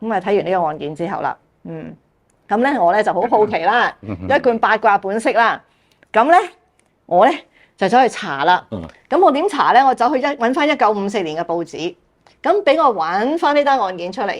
咁啊睇完呢個案件之後啦，咁咧我咧就好好奇啦，一貫八卦本色啦。咁咧我咧就走去查啦。咁我點查咧？我走去揾翻1954年嘅報紙，咁俾我揾翻呢單案件出嚟。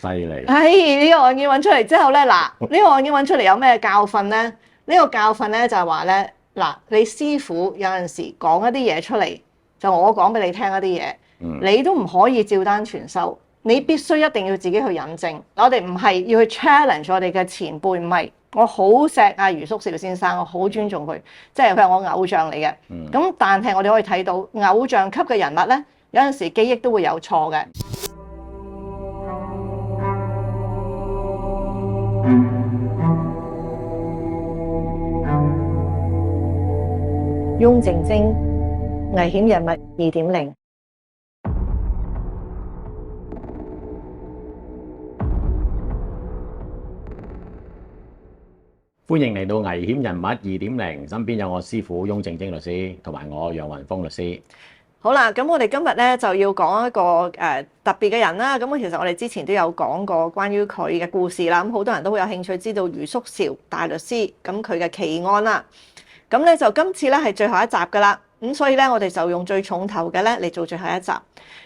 犀利！呢個案件揾出嚟之後咧，嗱呢個案件揾出嚟有咩教訓咧？呢個教訓咧就係話咧，嗱你師傅有陣時講一啲嘢出嚟，就我講俾你聽一啲嘢，你都唔可以照單全收。你必須一定要自己去引證，我哋唔係要去 challenge 我哋嘅前輩，唔係，我好錫阿余叔兆先生，我好尊重佢，即係佢係我偶像嚟嘅。咁但係我哋可以睇到偶像級嘅人物咧，有陣時記憶都會有錯嘅。翁靜晶，危險人物2.0。歡迎嚟到危險人物2.0，身邊有我師傅翁靜晶律師，同埋我楊雲峰律師。好啦，咁我哋今日咧就要講一個特別嘅人啦。咁其實我哋之前都有講過關於佢嘅故事啦。咁好多人都好有興趣知道余叔兆大律師咁佢嘅奇案啦。咁咧就今次咧係最後一集噶啦。咁所以咧我哋就用最重頭嘅咧嚟做最後一集。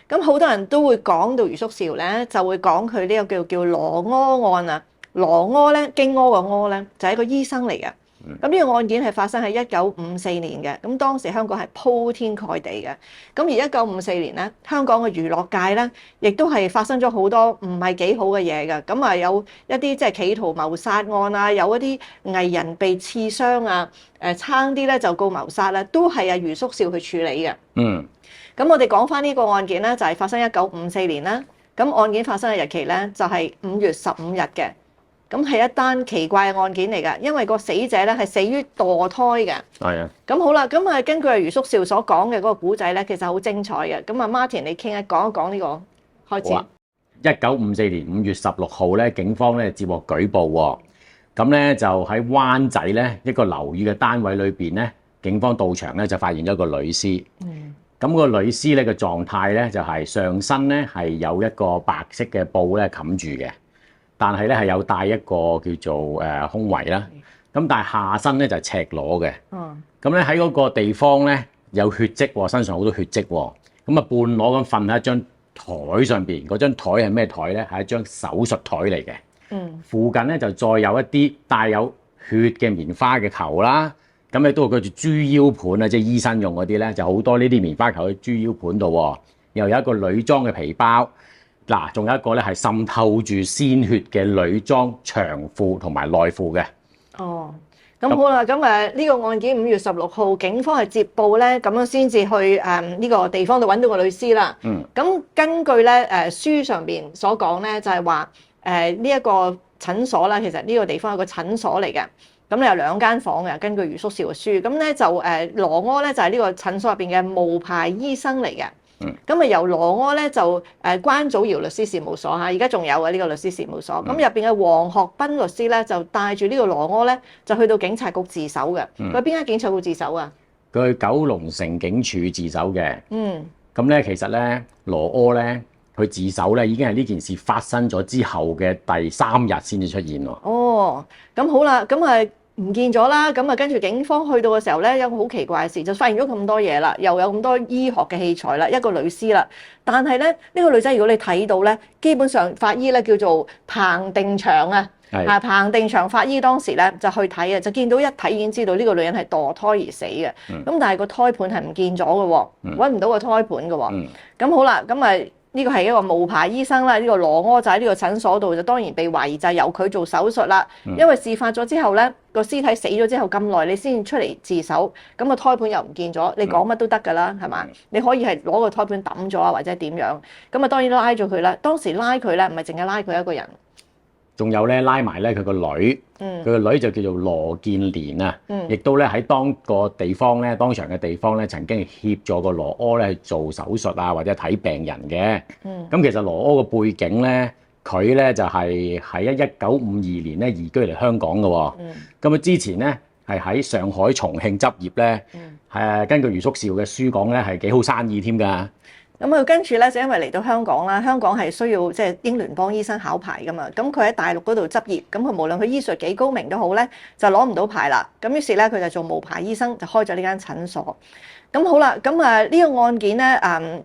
咁好多人都會講到余叔兆咧，就會講佢呢個叫羅柯案啊。羅柯咧，經柯個柯咧，就係一個醫生嚟嘅。咁呢個案件係發生喺1954年嘅。咁當時香港係鋪天蓋地嘅。咁而1954年咧，香港嘅娛樂界咧，亦都係發生咗好多唔係幾好嘅嘢嘅。咁啊，有一啲即係企圖謀殺案啊，有一啲藝人被刺傷啊，差啲咧就告謀殺啦，都係余叔兆去處理嘅。咁我哋講翻呢個案件咧，就係發生1954年啦。咁案件發生嘅日期咧，就係5月15日嘅。咁係一單奇怪嘅案件嚟㗎，因為個死者咧係死於墮胎嘅。係啊。咁好啦，咁啊根據余叔兆所講嘅嗰個古仔咧，其實好精彩嘅。咁啊 Martin，你講一講呢個開始。1954年5月16號咧，警方咧接獲舉報喎。咁咧就喺灣仔咧一個樓宇嘅單位裏邊咧，警方到場咧就發現咗一個女屍。咁個女屍咧嘅狀態咧就係上身咧係有一個白色嘅布咧冚住嘅。但係咧係有帶一個叫做胸圍啦，咁但係下身咧就係赤裸嘅。咁咧喺嗰個地方咧有血跡喎，身上好多血跡喎。咁啊半裸咁瞓喺一張台上邊，嗰張台係咩台咧？係一張手術台嚟嘅。附近咧就再有一啲帶有血嘅棉花嘅球啦。咁咧都係叫做豬腰盤啊，即係醫生用嗰啲咧，就好多呢啲棉花球喺豬腰盤度喎。又有一個女裝嘅皮包。嗱，仲有一個咧係滲透住鮮血嘅女裝長褲同埋內褲嘅。咁好啦，咁呢個案件5月16號，警方係接報咧，咁樣先至去呢個地方度揾到個女屍啦。咁根據咧書上邊所講咧，就係話呢一個診所啦，其實呢個地方係個診所嚟嘅。咁你有2間房嘅，根據余叔兆嘅書。咁咧就羅柯咧就係呢個診所入邊嘅無牌醫生嚟嘅。咁啊由羅柯咧就關祖堯律師事務所嚇，而家仲有嘅呢個律師事務所。咁入邊嘅黃學斌律師咧就帶住呢個羅柯咧就去到警察局自首嘅。佢邊間警察局自首啊？佢去九龍城警署自首嘅。咁咧其實咧羅柯咧佢自首咧已經係呢件事發生咗之後嘅第3日先至出現喎。咁好啦，咁啊唔見咗啦，咁啊跟住警方去到嘅時候咧，有個好奇怪嘅事，就發現咗咁多嘢啦，又有咁多醫學嘅器材啦，一個女屍啦。但係咧呢個女仔如果你睇到咧，基本上法醫咧叫做彭定祥啊，彭定祥法醫當時咧就去睇啊，就見到一睇已經知道呢個女人係墮胎而死嘅。咁但係個胎盤係唔見咗嘅喎，揾唔到個胎盤嘅喎。咁好啦，咁啊。呢個係一個無牌醫生啦，呢個羅柯就喺呢個診所度，就當然被懷疑就係由佢做手術啦。因為事發咗之後咧，個屍體死咗之後咁耐，你先出嚟自首，咁個胎盤又唔見咗，你講乜都得㗎啦，係嘛？你可以係攞個胎盤抌咗啊，或者點樣？咁啊當然拉咗佢啦。當時拉佢咧，唔係淨係拉佢一個人。仲有咧拉埋咧佢個女，佢個女就叫做羅建蓮啊，亦都咧喺當個地方咧，當場嘅地方咧，曾經協助過羅柯咧去做手術啊，或者睇病人嘅。咁其實羅柯個背景咧，佢咧就係喺1952年咧移居嚟香港嘅喎。咁啊之前咧係喺上海、重慶執業咧，根據余叔兆嘅書講咧係幾好生意添㗎。咁佢跟住咧就因為嚟到香港啦，香港係需要即係英聯邦醫生考牌噶嘛，咁佢喺大陸嗰度執業，咁佢無論佢醫術幾高明都好咧，就攞唔到牌啦。咁於是咧佢就做無牌醫生，就開咗呢間診所。咁好啦，咁呢個案件咧，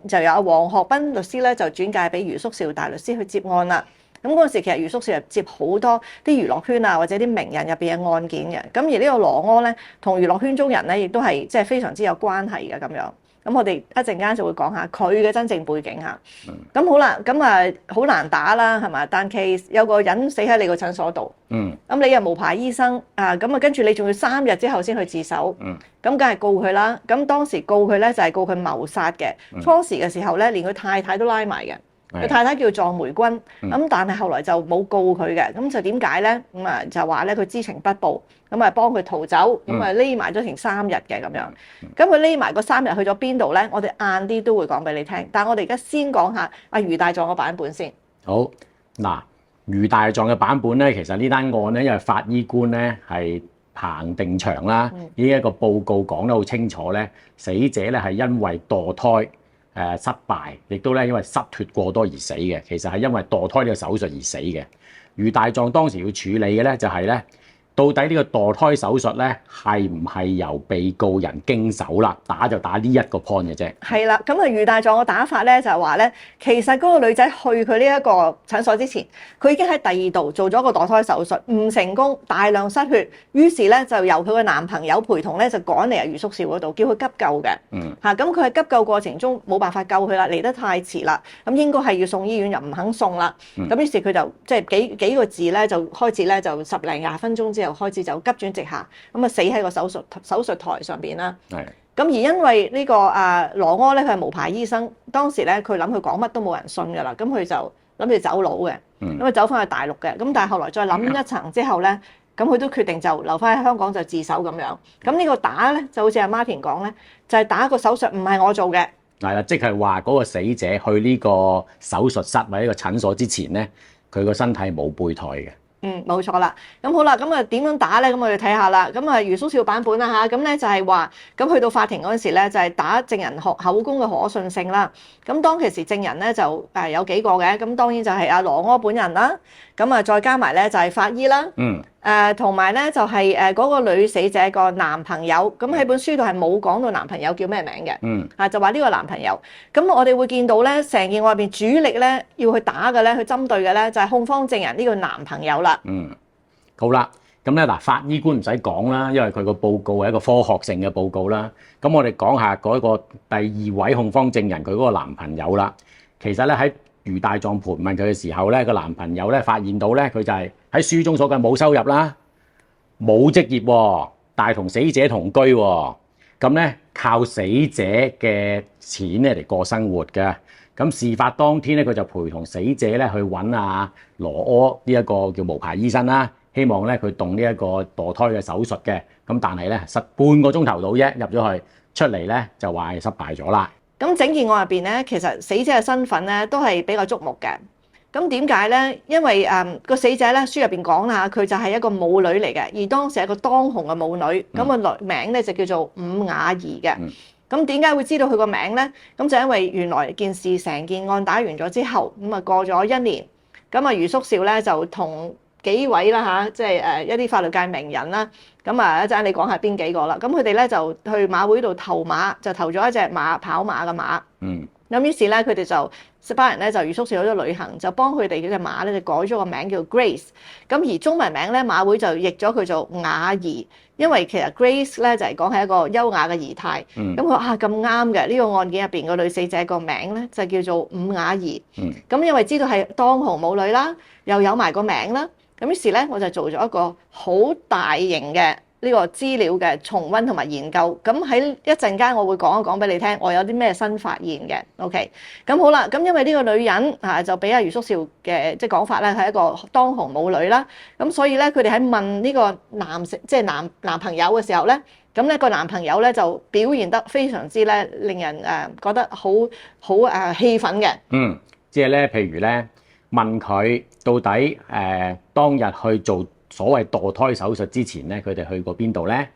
就有黃學斌律師咧就轉介俾余叔兆大律師去接案啦。咁嗰陣時其實余叔兆係接好多啲娛樂圈啊或者啲名人入邊嘅案件嘅。咁而呢個羅柯咧同娛樂圈中人咧亦都係即係非常之有關係嘅咁樣。咁我哋一陣間就會講下佢嘅真正背景嚇。咁好啦，咁好難打啦，係嘛？但其有個人死喺你個診所度，咁你又無牌醫生啊，咁跟住你仲要3日之後先去自首，咁梗係告佢啦。咁當時告佢咧就係告佢謀殺嘅。初時嘅時候咧，連佢太太都拉埋嘅。佢太太叫莊梅君，但係後來就冇告佢嘅。咁就點解咧？就話咧佢知情不報，幫佢逃走，匿埋咗成3日嘅咁樣。咁佢匿埋個3日去咗邊度咧？我哋晏啲都會講俾你聽。但係我哋而家先講下阿余大狀嘅版本先。好嗱，余大狀嘅版本咧，其實呢單案咧，因為法醫官咧係彭定祥啦，呢一個報告講得好清楚咧，死者咧係因為墮胎。失敗，亦都咧因為失血過多而死嘅，其實係因為墮胎呢個手術而死嘅。余大狀當時要處理嘅咧就係咧，到底呢個墮胎手術咧係唔係由被告人經手啦？打就打呢一個 point 嘅啫。係啦，咁余大狀嘅打法咧就係話咧，其實嗰個女仔去佢呢一個診所之前，佢已經喺第二度做咗個墮胎手術，唔成功，大量失血，於是咧就由佢嘅男朋友陪同咧就趕嚟余叔兆嗰度，叫佢急救嘅。咁佢喺急救過程中冇辦法救佢啦，嚟得太遲啦，咁應該係要送醫院又唔肯送啦。咁於是佢就即係幾個字咧就開始咧就10零20分鐘之後開始就急轉直下，死喺個手術台上邊啦。咁而因為呢個羅柯咧佢係無牌醫生，當時咧佢諗佢講乜都冇人信㗎啦，咁佢就諗住走佬嘅，咁佢走翻去大陸嘅。咁但係後來再諗一層之後咧，咁佢都決定就留翻喺香港就自首咁樣。咁呢個打咧就好似阿 Martin 講咧，就係打個手術唔係我做嘅。係啦，即係話嗰個死者去呢個手術室或者個診所之前咧，佢個身體冇胚胎嘅。冇錯啦。咁好啦，咁點樣打咧？咁我哋睇下啦。咁余叔兆版本啦嚇，咁咧就係話，咁去到法庭嗰陣時咧，就係打證人口供嘅可信性啦。咁當其時證人咧就有幾個嘅，咁當然就係阿羅柯本人啦。咁再加埋咧就係法醫啦。同埋咧就係嗰個女死者個男朋友。咁喺本書度係冇講到男朋友叫咩名嘅。就話呢個男朋友。咁我哋會見到咧，成件案入邊主力咧要去打嘅咧，去針對嘅咧就係控方證人呢個男朋友啦。好啦，咁咧嗱，法醫官唔使講啦，因為佢個報告係一個科學性嘅報告啦。咁我哋講下嗰個第2位控方證人佢嗰個男朋友啦。其實咧喺余大狀盤問佢嘅時候咧，個男朋友咧發現到咧佢就係喺書中所講冇收入啦，冇職業喎，但係同死者同居喎。咁咧靠死者嘅錢咧嚟過生活嘅。咁事發當天咧，佢就陪同死者咧去揾阿羅柯呢一個叫無牌醫生啦，希望咧佢動呢一個墮胎嘅手術嘅。咁但係咧失半個鐘頭到啫，入咗去出嚟咧就話係失敗咗啦。咁整件案入邊咧，其實死者嘅身份咧都係比較觸目嘅。咁點解咧？因為個死者咧書入邊講啦，佢就係一個舞女嚟嘅，而當時係一個當紅嘅舞女。咁個名咧就叫做伍雅儀嘅。咁點解會知道佢個名咧？咁就因為原來件事成件案打完咗之後，咁過咗1年，咁余叔兆咧就同幾位啦嚇，即係一啲法律界名人啦。咁一陣你講下邊幾個啦？咁佢哋咧就去馬會度投馬，就投咗一隻馬跑馬嘅馬。咁於是咧佢哋就班人咧就余叔兆去咗旅行，就幫佢哋嗰隻馬咧就改咗個名叫 Grace。咁而中文名咧馬會就譯咗佢做雅儀，因為其實 Grace 咧就係講係一個優雅嘅儀態。咁佢話咁啱嘅呢個案件入邊個女死者個名咧就叫做伍雅儀。咁因為知道係當紅舞女啦，又有埋個名啦，咁於是咧我就做咗一個好大型嘅呢個資料嘅重溫同埋研究。咁喺一陣間我會講一講俾你聽，我有啲咩新發現嘅。OK， 咁好啦，咁因為呢個女人就俾阿余叔兆嘅即係講法咧係一個當紅舞女啦，咁所以咧佢哋喺問呢個男朋友嘅時候咧，咁咧個男朋友咧就表現得非常之咧令人覺得好氣憤嘅。即係咧譬如咧問佢到底當日去做所謂墮胎手術之前咧，佢哋去過邊度咧？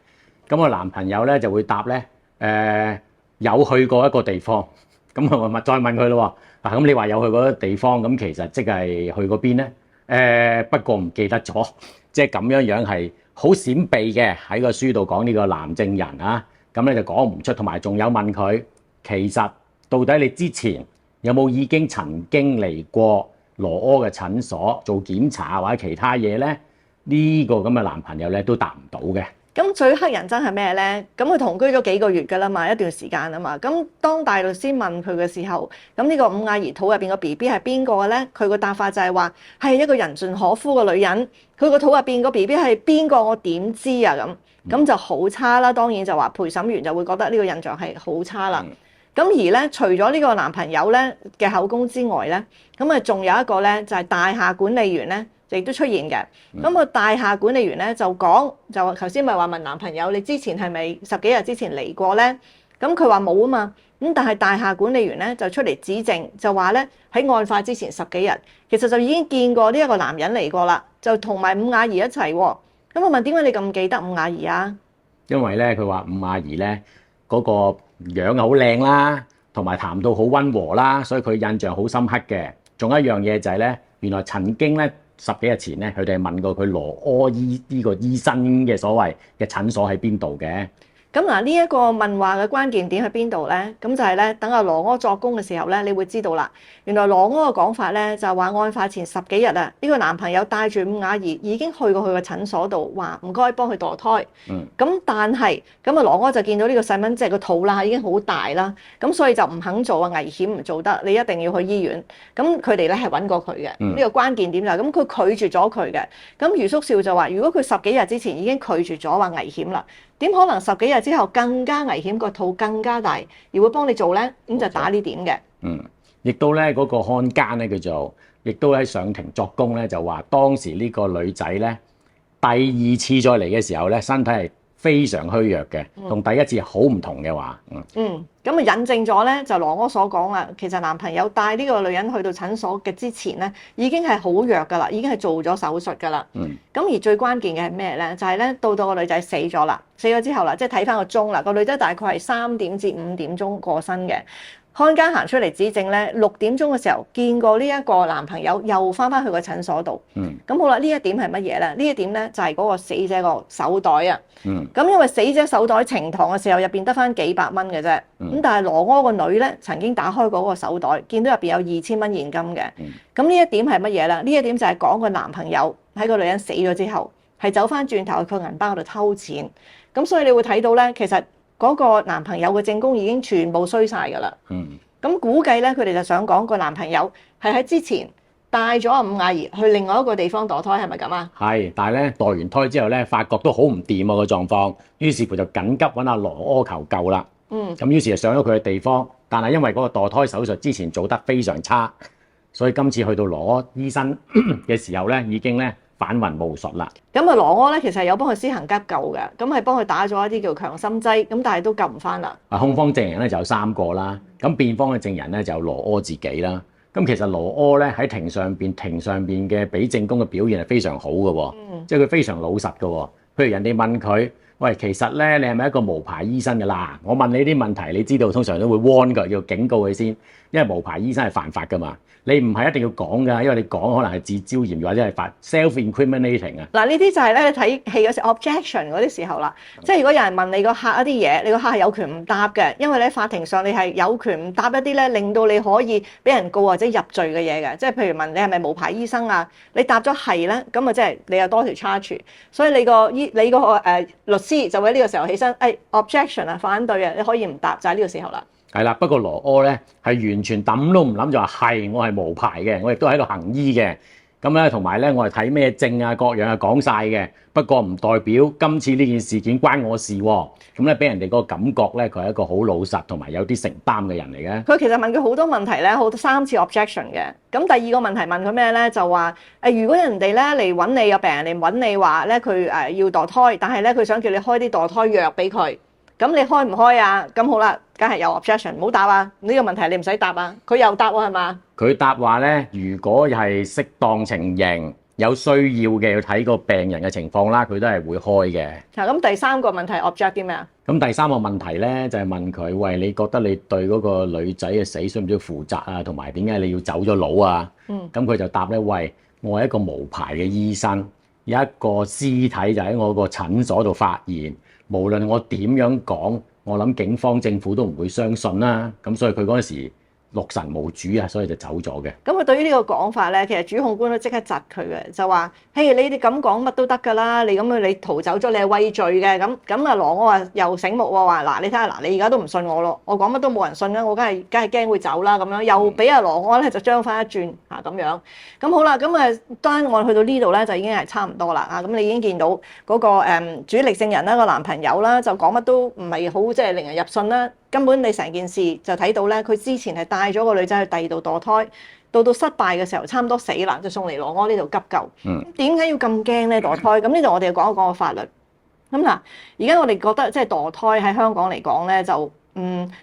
咁個男朋友咧就會答咧，有去過一個地方，咁我咪再問佢咯喎。咁你話有去嗰個地方，咁其實即係去嗰邊咧？不過唔記得咗，即係咁樣係好閃避嘅，喺個書度講呢個男證人啊。咁咧就講唔出，同埋仲有問佢，其實到底你之前有冇已經曾經嚟過羅柯嘅診所做檢查或者其他嘢咧？呢個咁嘅男朋友咧都答唔到嘅。咁最黑人憎係咩咧？咁佢同居咗幾個月㗎啦嘛，一段時間啊嘛。咁當大律師問佢嘅時候，咁呢個伍亞儀肚入邊個 BB 係邊個嘅咧？佢個答法就係話係一個人盡可夫嘅女人。佢個肚入邊個 BB 係邊個？我點知啊？咁就好差啦。當然就話陪審員就會覺得呢個印象係好差啦。咁而咧，除咗呢個男朋友咧嘅口供之外咧，咁啊仲有一個咧就係大廈管理員咧。亦都出現嘅，咁個大廈管理員咧就講，就話頭先咪話問男朋友你之前係咪10幾日之前嚟過咧？咁佢話冇啊嘛，咁但係大廈管理員咧就出嚟指證，就話咧喺案發之前10幾日，其實就已經見過呢一個男人嚟過啦，就同埋伍亞儀一齊喎。咁我問點解你咁記得伍亞儀啊？因為咧佢話伍亞儀咧嗰個樣好靚啦，同埋談到好溫和啦，所以佢印象好深刻嘅。仲有一樣嘢就係咧，原來曾經咧。10幾日前咧，佢哋係問過佢羅柯呢個醫生嘅所謂嘅診所喺邊度嘅。咁嗱，呢一個問話嘅關鍵點喺邊度咧？咁就係咧，等阿羅柯作供嘅時候咧，你會知道啦。原來羅柯嘅講法咧，就係話案發前10幾日啊，呢個男朋友帶住伍亞儀已經去過佢嘅診所度，話唔該幫佢墮胎。咁但係咁啊，羅柯就見到呢個細蚊仔個肚啦，已經好大啦，咁所以就唔肯做啊，危險唔做得，你一定要去醫院。咁佢哋咧係揾過佢嘅，呢個關鍵點就係咁，佢拒絕咗佢嘅。咁余叔少就話：如果佢10幾日之前已經拒絕咗話危險啦，點可能10幾日之後更加危險，個肚更加大，而會幫你做咧？咁就打呢點嘅。亦都咧嗰個看更咧，叫做亦都喺上庭作供咧，就話當時呢個女仔咧第2次再嚟嘅時候咧，身體係非常虛弱嘅，同第一次好唔同嘅話。咁啊引證咗咧，就羅柯所講啦。其實男朋友帶呢個女人去到診所嘅之前咧，已經係好弱噶啦，已經係做咗手術噶啦。咁而最關鍵嘅係咩咧？就係咧到個女仔死咗啦，死咗之後啦，即係睇翻個鐘啦，個女仔大概係3點至5點鐘過身嘅。看更行出嚟指證咧，6點鐘嘅時候見過呢一個男朋友又翻去個診所度。咁好啦，呢一點係乜嘢咧？呢一點咧就係嗰個死者個手袋啊。咁因為死者手袋呈堂嘅時候入邊得翻幾百蚊嘅啫。咁但係羅柯個女咧曾經打開嗰個手袋，見到入邊有2000蚊現金嘅。咁呢一點係乜嘢咧？呢一點就係講個男朋友喺個女人死咗之後，係走翻轉頭去佢銀包嗰度偷錢。咁所以你會睇到咧，其實嗰個男朋友嘅證供已經全部衰晒㗎啦。咁估計咧，佢哋就想講個男朋友係喺之前帶咗阿伍亞儀去另外一個地方墮胎，係咪咁啊？係，但係咧墮完胎之後咧，發覺都好唔掂啊個狀況，於是乎就緊急揾阿羅柯求救啦。咁於是就上咗佢嘅地方，但係因為嗰個墮胎手術之前做得非常差，所以今次去到羅柯醫生嘅時候咧，已經咧返魂無術啦。咁啊，羅柯咧其實有幫佢施行急救嘅，咁係幫佢打咗一啲叫強心劑，咁但係都救唔翻啦。控方證人咧就有3個啦，咁辯方嘅證人咧就有羅柯自己啦。咁其實羅柯咧喺庭上邊嘅俾證供嘅表現係非常好嘅喎，即係佢非常老實嘅喎。譬如人哋問佢：喂，其實咧你係咪一個無牌醫生㗎啦？我問你啲問題，你知道通常都會 warn 㗎，要警告佢先，因為無牌醫生係犯法㗎嘛。你唔係一定要講㗎，因為你講可能係自招嫌或者係犯 self-incriminating 啊。嗱，呢啲就係咧你睇戲嗰時 objection 嗰啲時候啦，即係如果有人問你個客一啲嘢，你個客係有權唔答嘅，因為咧法庭上你係有權唔答一啲咧令到你可以俾人告或者入罪嘅嘢嘅，即係譬如問你係咪無牌醫生啊？你答咗係咧，咁啊即係你有多條 charge，所以你個律師就會喺呢個時候起身，objection 啊，反對啊，你可以唔答，就喺呢個時候啦。係啦，不過羅柯咧係完全諗都唔諗就話係我係無牌嘅，我亦都喺度行醫嘅。咁咧同埋咧我係睇咩證啊各樣啊講晒嘅。不過唔代表今次呢件事件關我事喎。咁咧俾人哋個感覺咧佢係一個好老實同埋有啲承擔嘅人嚟嘅。佢其實問佢好多問題咧，好多3次 objection 嘅。咁第2個問題問佢咩咧？就話如果人哋咧嚟揾你，有病人嚟揾你話咧佢要墮胎，但係咧佢想叫你開啲墮胎藥俾佢。咁你開唔開啊？咁好啦，梗係有 objection，唔好答啊！呢個問題你唔使答啊。佢又答喎，係嘛？佢答話咧，如果係適當情形，有需要嘅要睇個病人嘅情況啦，佢都係會開嘅。嗱，咁第三個問題 object 啲咩啊？咁第三個問題咧就係問佢，喂，你覺得你對嗰個女仔嘅死需唔需要負責啊？同埋點解你要走咗佬啊？咁佢就答咧，喂，我係一個無牌嘅醫生，有一個屍體就喺我個診所度發現，無論我點樣講，我諗警方政府都唔會相信啦。咁所以佢嗰陣時六神無主啊，所以就走咗嘅。咁佢對於呢個講法咧，其實主控官都即刻窒佢嘅，就話：嘿，你哋咁講乜都得㗎啦，你咁樣你逃走咗，你係畏罪嘅。咁啊，羅我話又醒目喎，話嗱，你睇下嗱，你而家都唔信我咯，我講乜都冇人信啦，我梗係驚會走啦咁樣，又俾阿羅我咧就將翻一轉嚇咁樣。咁好啦，咁啊當我去到呢度咧就已經係差唔多啦啊！咁你已經見到嗰個主力證人啦，個男朋友啦，就講乜都唔係好即係令人入信啦。根本你成件事就睇到咧，佢之前係帶咗個女仔去第二度墮胎，到失敗嘅時候差唔多死啦，就送嚟羅安呢度急救。點解要咁驚咧墮胎？咁呢度我哋要講一講個法律。咁嗱，而家我哋覺得即係墮胎喺香港嚟講咧，就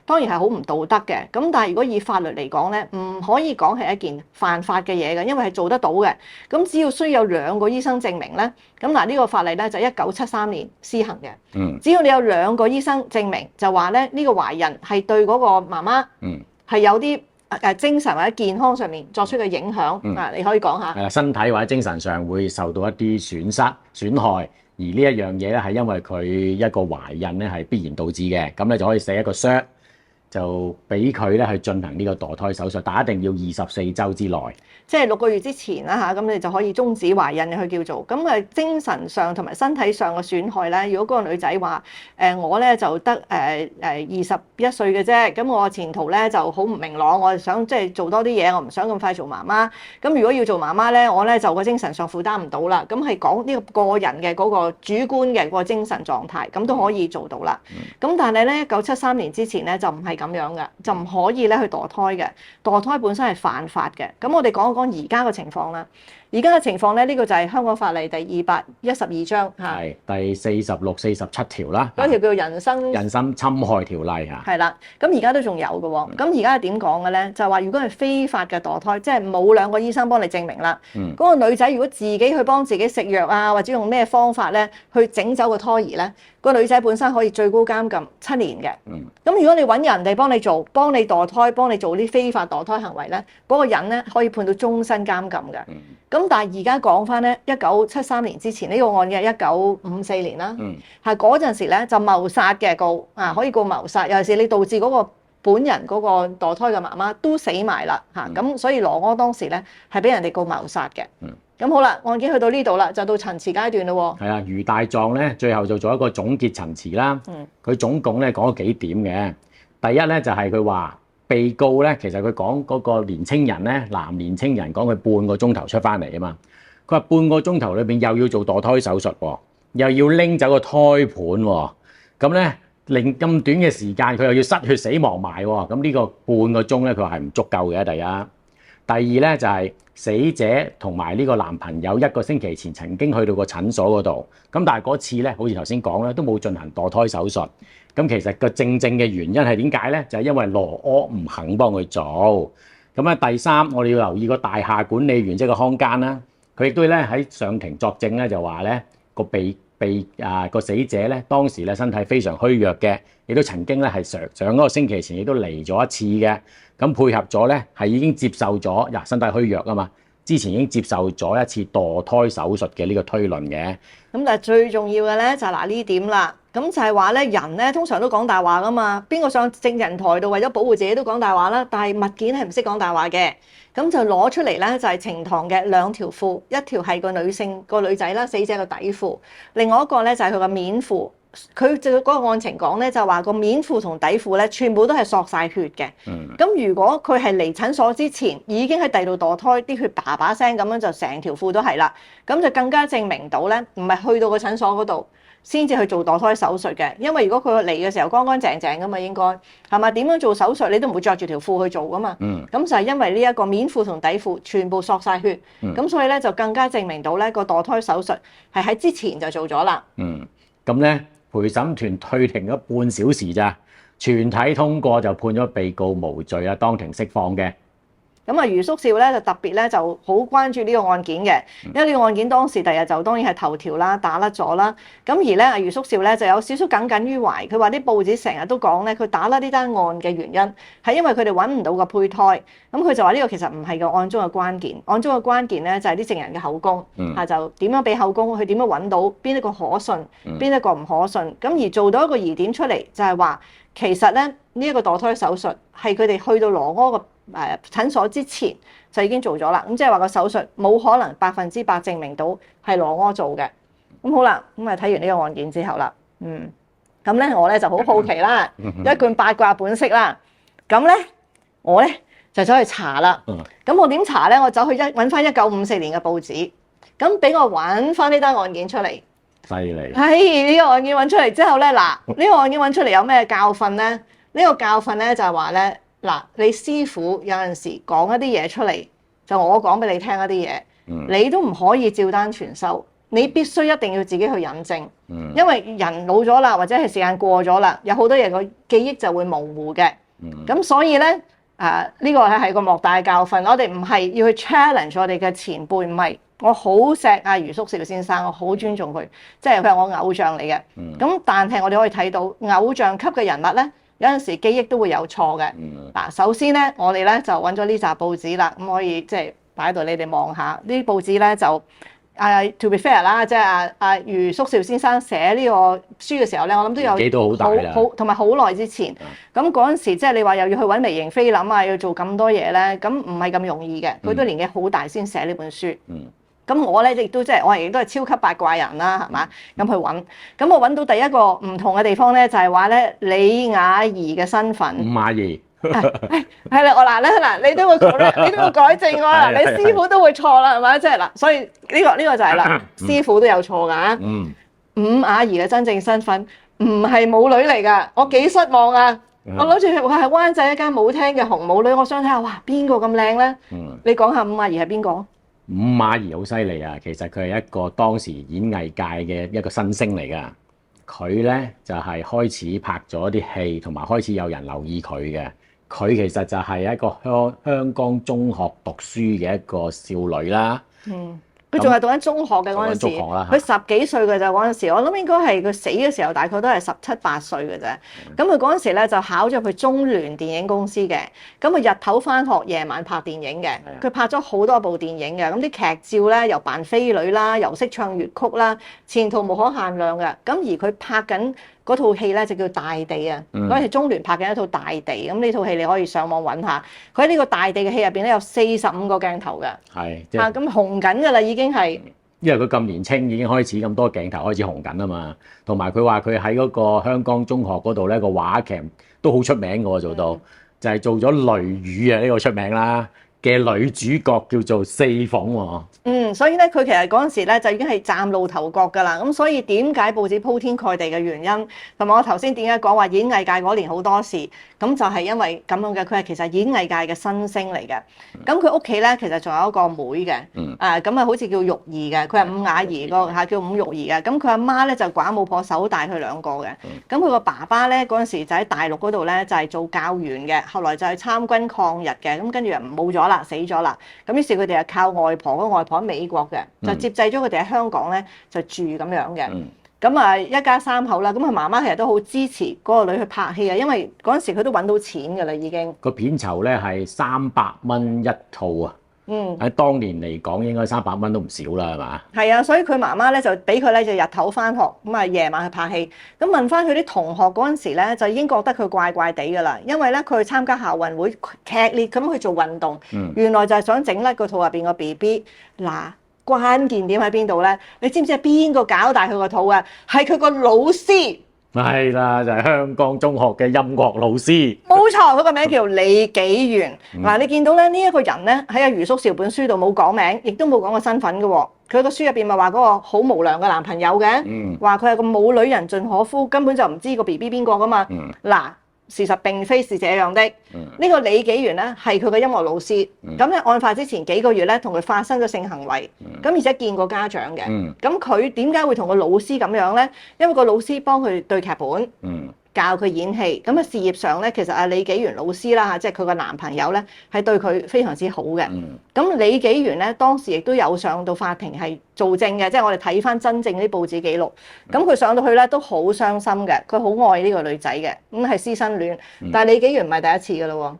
當然係好唔道德嘅。咁但係如果以法律嚟講咧，唔可以講係一件犯法嘅嘢嘅，因為係做得到嘅。咁只要需要有2個醫生證明咧，咁嗱呢個法例咧就1973年施行嘅。只要你有2個醫生證明，就話咧呢個懷孕係對嗰個媽媽係有啲精神或者健康上面作出嘅影響你可以講下。係啦，身體或者精神上會受到一啲損害。而呢一樣嘢咧，係因為佢一個懷孕咧係必然導致嘅，咁咧就可以寫一個 cert，就俾佢咧去進行呢個墮胎手術，但一定要24週之內，即係6個月之前啦嚇，咁你就可以終止懷孕，佢叫做咁精神上同埋身體上嘅損害咧，如果嗰個女仔話我咧就得21歲嘅啫，咁我前途咧就好唔明朗，我想即係做多啲嘢，我唔想咁快做媽媽。咁如果要做媽媽咧，我咧就個精神上負擔唔到啦。咁係講呢個人嘅嗰個主觀嘅個精神狀態，咁都可以做到啦。咁但係咧1973年之前咧就唔係咁樣嘅，就唔可以咧去墮胎嘅。墮胎本身係犯法嘅。咁我哋講一講而家嘅情況啦。而家嘅情況咧，呢個就係香港法例第212章嚇，係第46、47條啦。嗰條叫人身侵害條例嚇。係啦，咁而家都仲有嘅喎。咁而家係點講嘅咧？就係話如果係非法嘅墮胎，即係冇2個醫生幫你證明啦。嗰個女仔如果自己去幫自己食藥啊，或者用咩方法咧去整走個胎兒咧，個女仔本身可以最高監禁7年嘅。咁如果你揾人哋幫你做，幫你墮胎，幫你做啲非法墮胎行為咧，嗰個人咧可以判到終身監禁嘅。咁但係而家講翻咧，1973年之前呢個案嘅1954年啦，係嗰陣時咧就謀殺嘅告啊，可以告謀殺，尤其是你導致嗰個本人嗰個墮胎嘅媽媽都死埋啦嚇，咁所以羅柯當時咧係俾人哋告謀殺嘅。咁好啦，案件去到呢度啦，就到陳詞階段咯喎。係啊，余大狀咧最後就做一個總結陳詞啦。佢總共咧講咗幾點嘅。第一咧就係佢話被告咧，其實佢講嗰個年青人咧，男年青人講佢半個鐘頭出翻嚟啊嘛。佢話半個鐘頭裏邊又要做墮胎手術喎，又要拎走個胎盤喎，咁咧令咁短嘅時間佢又要失血死亡埋喎，咁呢個半個鐘咧佢話係唔足夠嘅。第一，第二咧就係死者同埋呢個男朋友1個星期前曾經去到個診所嗰度，咁但係嗰次咧好似頭先講啦，都冇進行墮胎手術。咁其實個正嘅原因係點解咧？就係因為羅柯唔肯幫佢做。咁咧第三，我哋要留意個大廈管理員即係個看更啦。佢亦都咧喺上庭作證咧，就話咧個死者咧當時咧身體非常虛弱嘅，亦都曾經咧係上嗰個星期前亦都嚟咗一次嘅。咁配合咗咧係已經接受咗，身體虛弱啊嘛，之前已經接受咗一次墮胎手術嘅呢個推論嘅。咁但係最重要嘅咧就係嗱呢點啦。咁就係話咧，人咧通常都講大話噶嘛，邊個上證人台度為咗保護自己都講大話啦。但係物件係唔識講大話嘅，咁就攞出嚟咧就係呈堂嘅2條褲，一條係個女仔啦，死者個底褲，另外一個咧就係佢個面褲。佢就嗰個案情講咧，就話個面褲同底褲咧全部都係索晒血嘅。咁如果佢係嚟診所之前已經喺第度墮胎，啲血叭叭聲咁樣就成條褲都係啦，咁就更加證明到咧，唔係去到個診所嗰度先至去做墮胎手術嘅。因為如果佢嚟嘅時候乾乾淨淨噶嘛，應該係咪點樣做手術你都唔會着住條褲去做噶嘛。咁就係因為呢一個面褲同底褲全部索晒血，咁所以咧就更加證明到咧個墮胎手術係喺之前就做咗啦。咁咧陪審團退庭咗半小時咋，全體通過就判咗被告無罪啊，當庭釋放嘅。咁啊，余叔少咧就特別咧就好關注呢個案件嘅，因為呢個案件當時第日就當然係頭條啦，打甩咗啦。咁而咧，阿余叔少咧就有少少耿耿於懷，佢話啲報紙成日都講咧，佢打甩呢單案嘅原因係因為佢哋揾唔到個胚胎。咁佢就話呢個其實唔係個案中嘅關鍵，案中嘅關鍵咧就係啲證人嘅口供，就點樣俾口供，佢點樣揾到邊一個可信，邊一個唔可信。咁而做到一個疑點出嚟，就係話其實咧呢一個墮胎手術係佢哋去到羅柯個診所之前就已經做咗啦。咁即係話個手術冇可能100%證明到係羅柯做嘅。咁好啦，咁啊睇完呢個案件之後啦，咁咧我咧就好好奇啦，一貫八卦本色啦。咁咧我咧就走去查啦。咁我點查咧？我走去揾翻1954年嘅報紙，咁俾我揾翻呢單案件出嚟。犀利！係呢個案件揾出嚟之後咧，嗱呢個案件揾出嚟有咩教訓咧？呢個教訓咧就係話咧，嗱你師傅有陣時講一啲嘢出嚟，就我講俾你聽一啲嘢，你都唔可以照單全收，你必須一定要自己去引證，因為人老咗啦，或者係時間過咗啦，有好多嘢個記憶就會模糊嘅。咁所以咧，呢個係個莫大嘅教訓。我哋唔係要去 challenge 我哋嘅前輩，唔係。我好錫阿余叔少先生，我好尊重佢，即係佢係我偶像嚟嘅。咁但係我哋可以睇到偶像級嘅人物咧，有陣時記憶都會有錯嘅。嗱，首先咧，我哋咧就揾咗呢紮報紙啦，咁可以即係擺喺度，你哋望下呢啲報紙咧就to be fair 啦，即係阿余叔少先生寫呢個書嘅時候咧，我諗都有幾都好大啦，好同埋好耐之前。咁嗰陣時即係你話又要去揾微型菲林啊，要做咁多嘢咧，咁唔係咁容易嘅。佢都年紀好大先寫呢本書。咁我咧亦都即係我亦都係超級八卦人啦，係嘛？咁去揾，咁我揾到第一個唔同嘅地方咧，就係話咧李雅儀嘅身份。伍雅儀係啦，我嗱你都會改正我啦，你師傅都會錯啦，係咪？即係嗱，所以呢個就係啦，師傅都有錯㗎。伍雅儀嘅真正身份唔係舞女嚟㗎，我幾失望啊！我諗住話係灣仔一間舞廳嘅紅舞女，我想睇下哇邊個咁靚咧？你講下伍雅儀係邊個？伍雅儀好犀利啊！其實佢係一個當時演藝界嘅一個新星嚟㗎。佢咧就係開始拍咗啲戲，同埋開始有人留意佢嘅。佢其實就係一個香港中學讀書嘅一個少女啦。佢仲係讀緊中學嘅嗰陣時，佢10幾歲嘅咋嗰陣時，我諗應該係佢死嘅時候大概都係17、18歲嘅啫。咁佢嗰陣時咧就考咗去中聯電影公司嘅，咁佢日頭返學，夜晚拍電影嘅。佢拍咗好多部電影嘅，咁啲劇照咧又扮飛女啦，又識唱粵曲啦，前途無可限量嘅。咁而佢拍緊嗰套戲咧就叫《大地》啊，嗰陣時中聯拍緊一套《大地》，咁呢套戲你可以上網揾下。佢喺呢個《大地》嘅戲入邊咧有45個鏡頭嘅，咁紅緊㗎啦已經係。因為佢咁年青已經開始咁多鏡頭開始紅緊啊嘛，同埋佢話佢喺嗰個香港中學嗰度咧個話劇都好出名嘅喎，做到就係做咗《雷雨》啊呢個出名啦嘅女主角叫做四鳳喎。所以咧佢其實嗰陣時咧就已經係嶄露頭角㗎啦。咁所以點解報紙鋪天蓋地嘅原因，同埋我頭先點解講話演藝界嗰年好多事，咁就係因為咁樣嘅。佢係其實演藝界嘅新星嚟嘅。咁佢屋企咧其實仲有一個妹嘅，咁啊好似叫玉兒嘅，佢係伍雅儀個嚇叫伍玉兒嘅。咁佢阿媽咧就寡母婆手帶佢兩個嘅。咁佢個爸爸咧嗰陣時就喺大陸嗰度咧就係做教員嘅，後來就係參軍抗日嘅。咁跟住又冇咗啦，死咗啦。咁於是佢哋係靠外婆，個外婆喺美國嘅，就接濟咗佢哋喺香港咧就住咁樣嘅。咁一家3口啦，咁佢媽媽其實都好支持嗰個女去拍戲啊，因為嗰陣時佢都揾到錢㗎啦已經。個片酬咧係300蚊一套啊！喺當年嚟講應該300蚊都唔少啦，係嘛？係啊，所以佢媽媽咧就俾佢咧就日頭返學，咁夜晚去拍戲。咁問翻佢啲同學嗰陣時咧，就已經覺得佢怪怪地㗎啦，因為咧佢去參加校運會劇烈咁去做運動，原來就係想整甩個肚入邊個 BB。嗱，關鍵點喺邊度咧？你知唔知係邊個搞大佢個肚啊？係佢個老師。係啦，就係香港中學嘅音樂老師。冇錯，佢個名叫李紀元。嗱，你見到咧呢一個人咧喺阿余叔少本書度冇講名，亦都冇講個身份嘅喎。佢個書入邊咪話嗰個好無良嘅男朋友嘅，話佢係個舞女人盡可夫，根本就唔知個 BB 邊個噶嘛。嗱，事實並非是這樣的。呢個李紀元咧係佢嘅音樂老師。咁喺案發之前幾個月咧，同佢發生咗性行為。咁而且見過家長嘅。咁佢點解會同個老師咁樣咧？因為個老師幫佢對劇本。教佢演戲。咁啊事業上咧，其實李紀元老師啦即係佢個男朋友咧，係對佢非常之好嘅。咁李紀元咧當時亦都有上到法庭係做證嘅，即係我哋睇翻真正啲報紙記錄。咁佢上到去咧都好傷心嘅，佢好愛呢個女仔嘅，咁係師生戀。但係李紀元唔係第一次噶咯喎。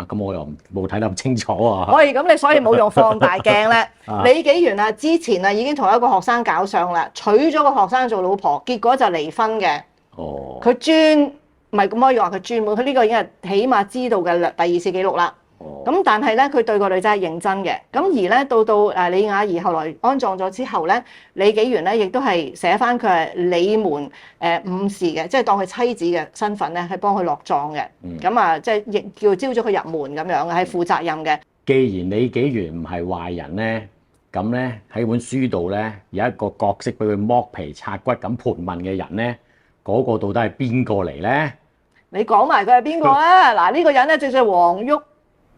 咁我又冇睇得咁清楚啊。咁你所以冇用放大鏡咧。李紀元之前已經同一個學生搞上啦，娶咗個學生做老婆，結果就離婚嘅。佢唔係咁可以話佢專門，佢呢個已經係起碼知道嘅第二次記錄啦。咁但係咧，佢對個女仔係認真嘅。咁而咧到李雅兒後來安葬咗之後咧，李紀元咧亦都係寫翻佢係李門五事嘅，即係當佢妻子嘅身份咧，係幫佢落葬嘅。咁即係亦叫招咗佢入門咁樣，係負責任嘅。既然李紀元唔係壞人咧，咁咧喺本書度咧有一個角色俾佢剝皮拆骨咁盤問嘅人咧，嗰個到底係邊個嚟咧？你講埋佢係邊個啊？嗱，呢個人咧就叫黃旭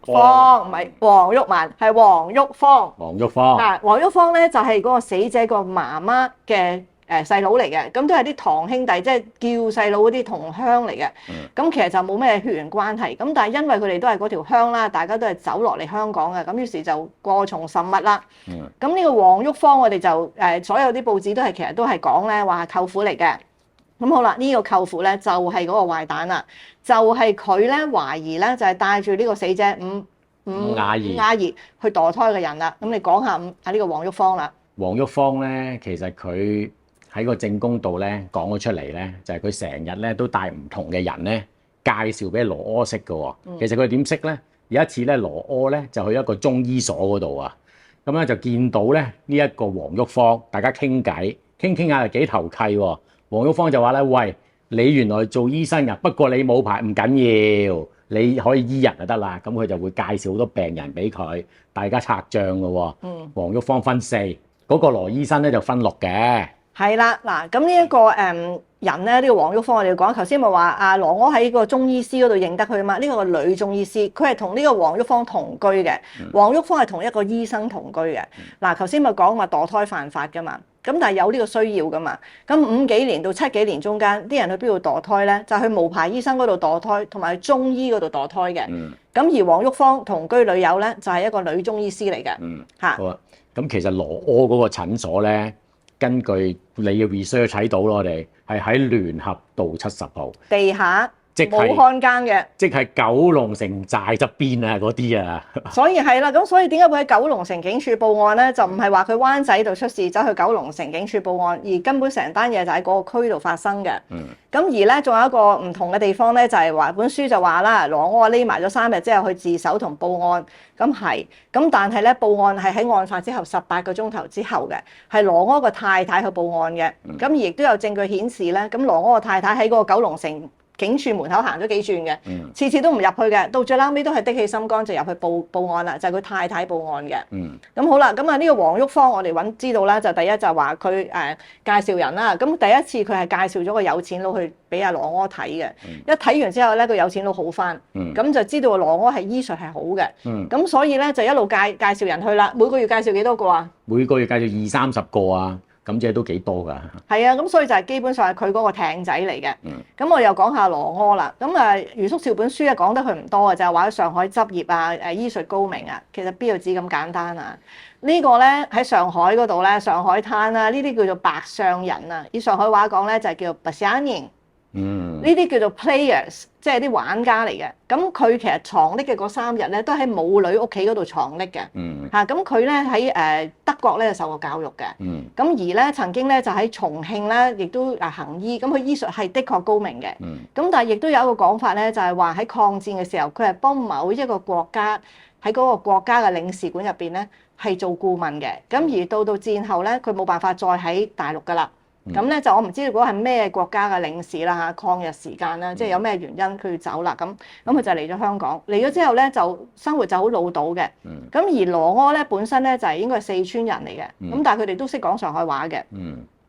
芳，唔係黃旭文，係黃旭芳。黃旭芳黃旭芳咧就係嗰個死者個媽媽嘅細佬嚟嘅，咁都係啲堂兄弟，即係叫細佬嗰啲同鄉嚟嘅。咁其實就冇咩血緣關係，咁但係因為佢哋都係嗰條鄉啦，大家都係走落嚟香港嘅，咁於是就過從甚密啦。咁呢個黃旭芳我哋就所有啲報紙都係其實都係講咧話係舅父嚟嘅。咁好啦，呢個舅父咧就係嗰個壞蛋啦，就係佢咧懷疑咧就係帶住呢個死者伍雅儀去墮胎嘅人啦。咁你講下呢個黃旭芳啦。黃旭芳咧，其實佢喺個證供度咧講咗出嚟咧，就係佢成日咧都帶唔同嘅人咧介紹俾羅柯識嘅喎。其實佢點識咧？有一次咧，羅柯咧就去一個中醫所嗰度啊，咁咧就見到咧呢一個黃旭芳，大家傾偈，傾下就幾投契喎。黃旭芳就話咧：喂，你原來做醫生啊，不過你冇牌唔緊要，你可以醫人就得啦。咁佢就會介紹好多病人俾佢，大家拆帳嘅喎。黃旭芳分4，嗰個羅醫生咧就分6嘅。係啦，嗱，咁呢一個人咧，呢個黃旭芳我哋要講，頭先咪話阿羅柯喺個中醫師嗰度認得佢嘛？呢個女中醫師，佢係同呢個黃旭芳同居嘅。黃旭芳係同一個醫生同居嘅。嗱，頭先咪講話墮胎犯法噶嘛？咁但係有呢個需要噶嘛？咁5幾年到7幾年中間，啲人去邊度墮胎咧？就去無牌醫生嗰度墮胎，同埋中醫嗰度墮胎嘅。咁而黃旭芳同居女友咧，就係一個女中醫師嚟嘅。好啊。咁其實羅柯嗰個診所咧，根據你嘅 research 睇到咯，我哋係喺聯合道70號地下。冇看更嘅，即係九龍城寨側邊啊嗰啲啊。所以係啦，咁所以點解會喺九龍城警署報案咧？就唔係話佢灣仔度出事，走去九龍城警署報案，而根本成單嘢就喺嗰個區度發生嘅。咁而咧，仲有一個唔同嘅地方咧，就係話本書就話啦，羅柯匿埋咗3日之後去自首同報案，咁係，咁但係咧報案係喺案發之後18個鐘頭之後嘅，係羅柯個太太去報案嘅。咁而亦都有證據顯示咧，咁羅柯個太太喺嗰個九龍城警署門口行咗幾轉嘅，次次都唔入去嘅，到最撈尾都係的起心肝就入去報案啦，就係佢太太報案嘅。咁好啦，咁呢個黃旭芳我哋知道啦，就第一就話佢介紹人啦，咁第一次佢係介紹咗個有錢佬去俾阿羅柯睇嘅，一睇完之後咧，個有錢佬好翻，咁就知道羅柯係醫術係好嘅，咁所以咧就一路介紹人去啦，每個月介紹幾多個啊？每個月介紹20-30個啊。咁即係都幾多㗎？係啊，咁所以就係基本上係佢嗰個艇仔嚟嘅。咁我又講下羅柯啦。咁余叔少本書咧講得佢唔多啊，就係話喺上海執業啊，醫術高明啊。其實邊有止咁簡單啊？呢個咧喺上海嗰度咧，上海灘啦，呢啲叫做白上人啊。以上海話講咧就係叫做白上人。呢啲叫做 players， 即係啲玩家嚟嘅。咁佢其實藏匿嘅嗰3日咧，都喺母女屋企嗰度藏匿嘅。咁佢咧喺德國咧受過教育嘅。咁而咧曾經咧就喺重慶咧，亦都行醫。咁佢醫術係的確高明嘅。咁但係亦都有一個講法咧，就係話喺抗戰嘅時候，佢係幫某一個國家喺嗰個國家嘅領事館入邊咧係做顧問嘅。咁而到戰後咧，佢冇辦法再喺大陸噶啦。咁咧就我唔知道嗰個係咩國家嘅領事啦嚇，抗日時間啦，即係有咩原因佢要走啦，咁佢就嚟咗香港，嚟咗之後咧就生活就好潦倒嘅。咁而羅柯咧本身咧就係應該係四川人嚟嘅，咁但係佢哋都識講上海話嘅。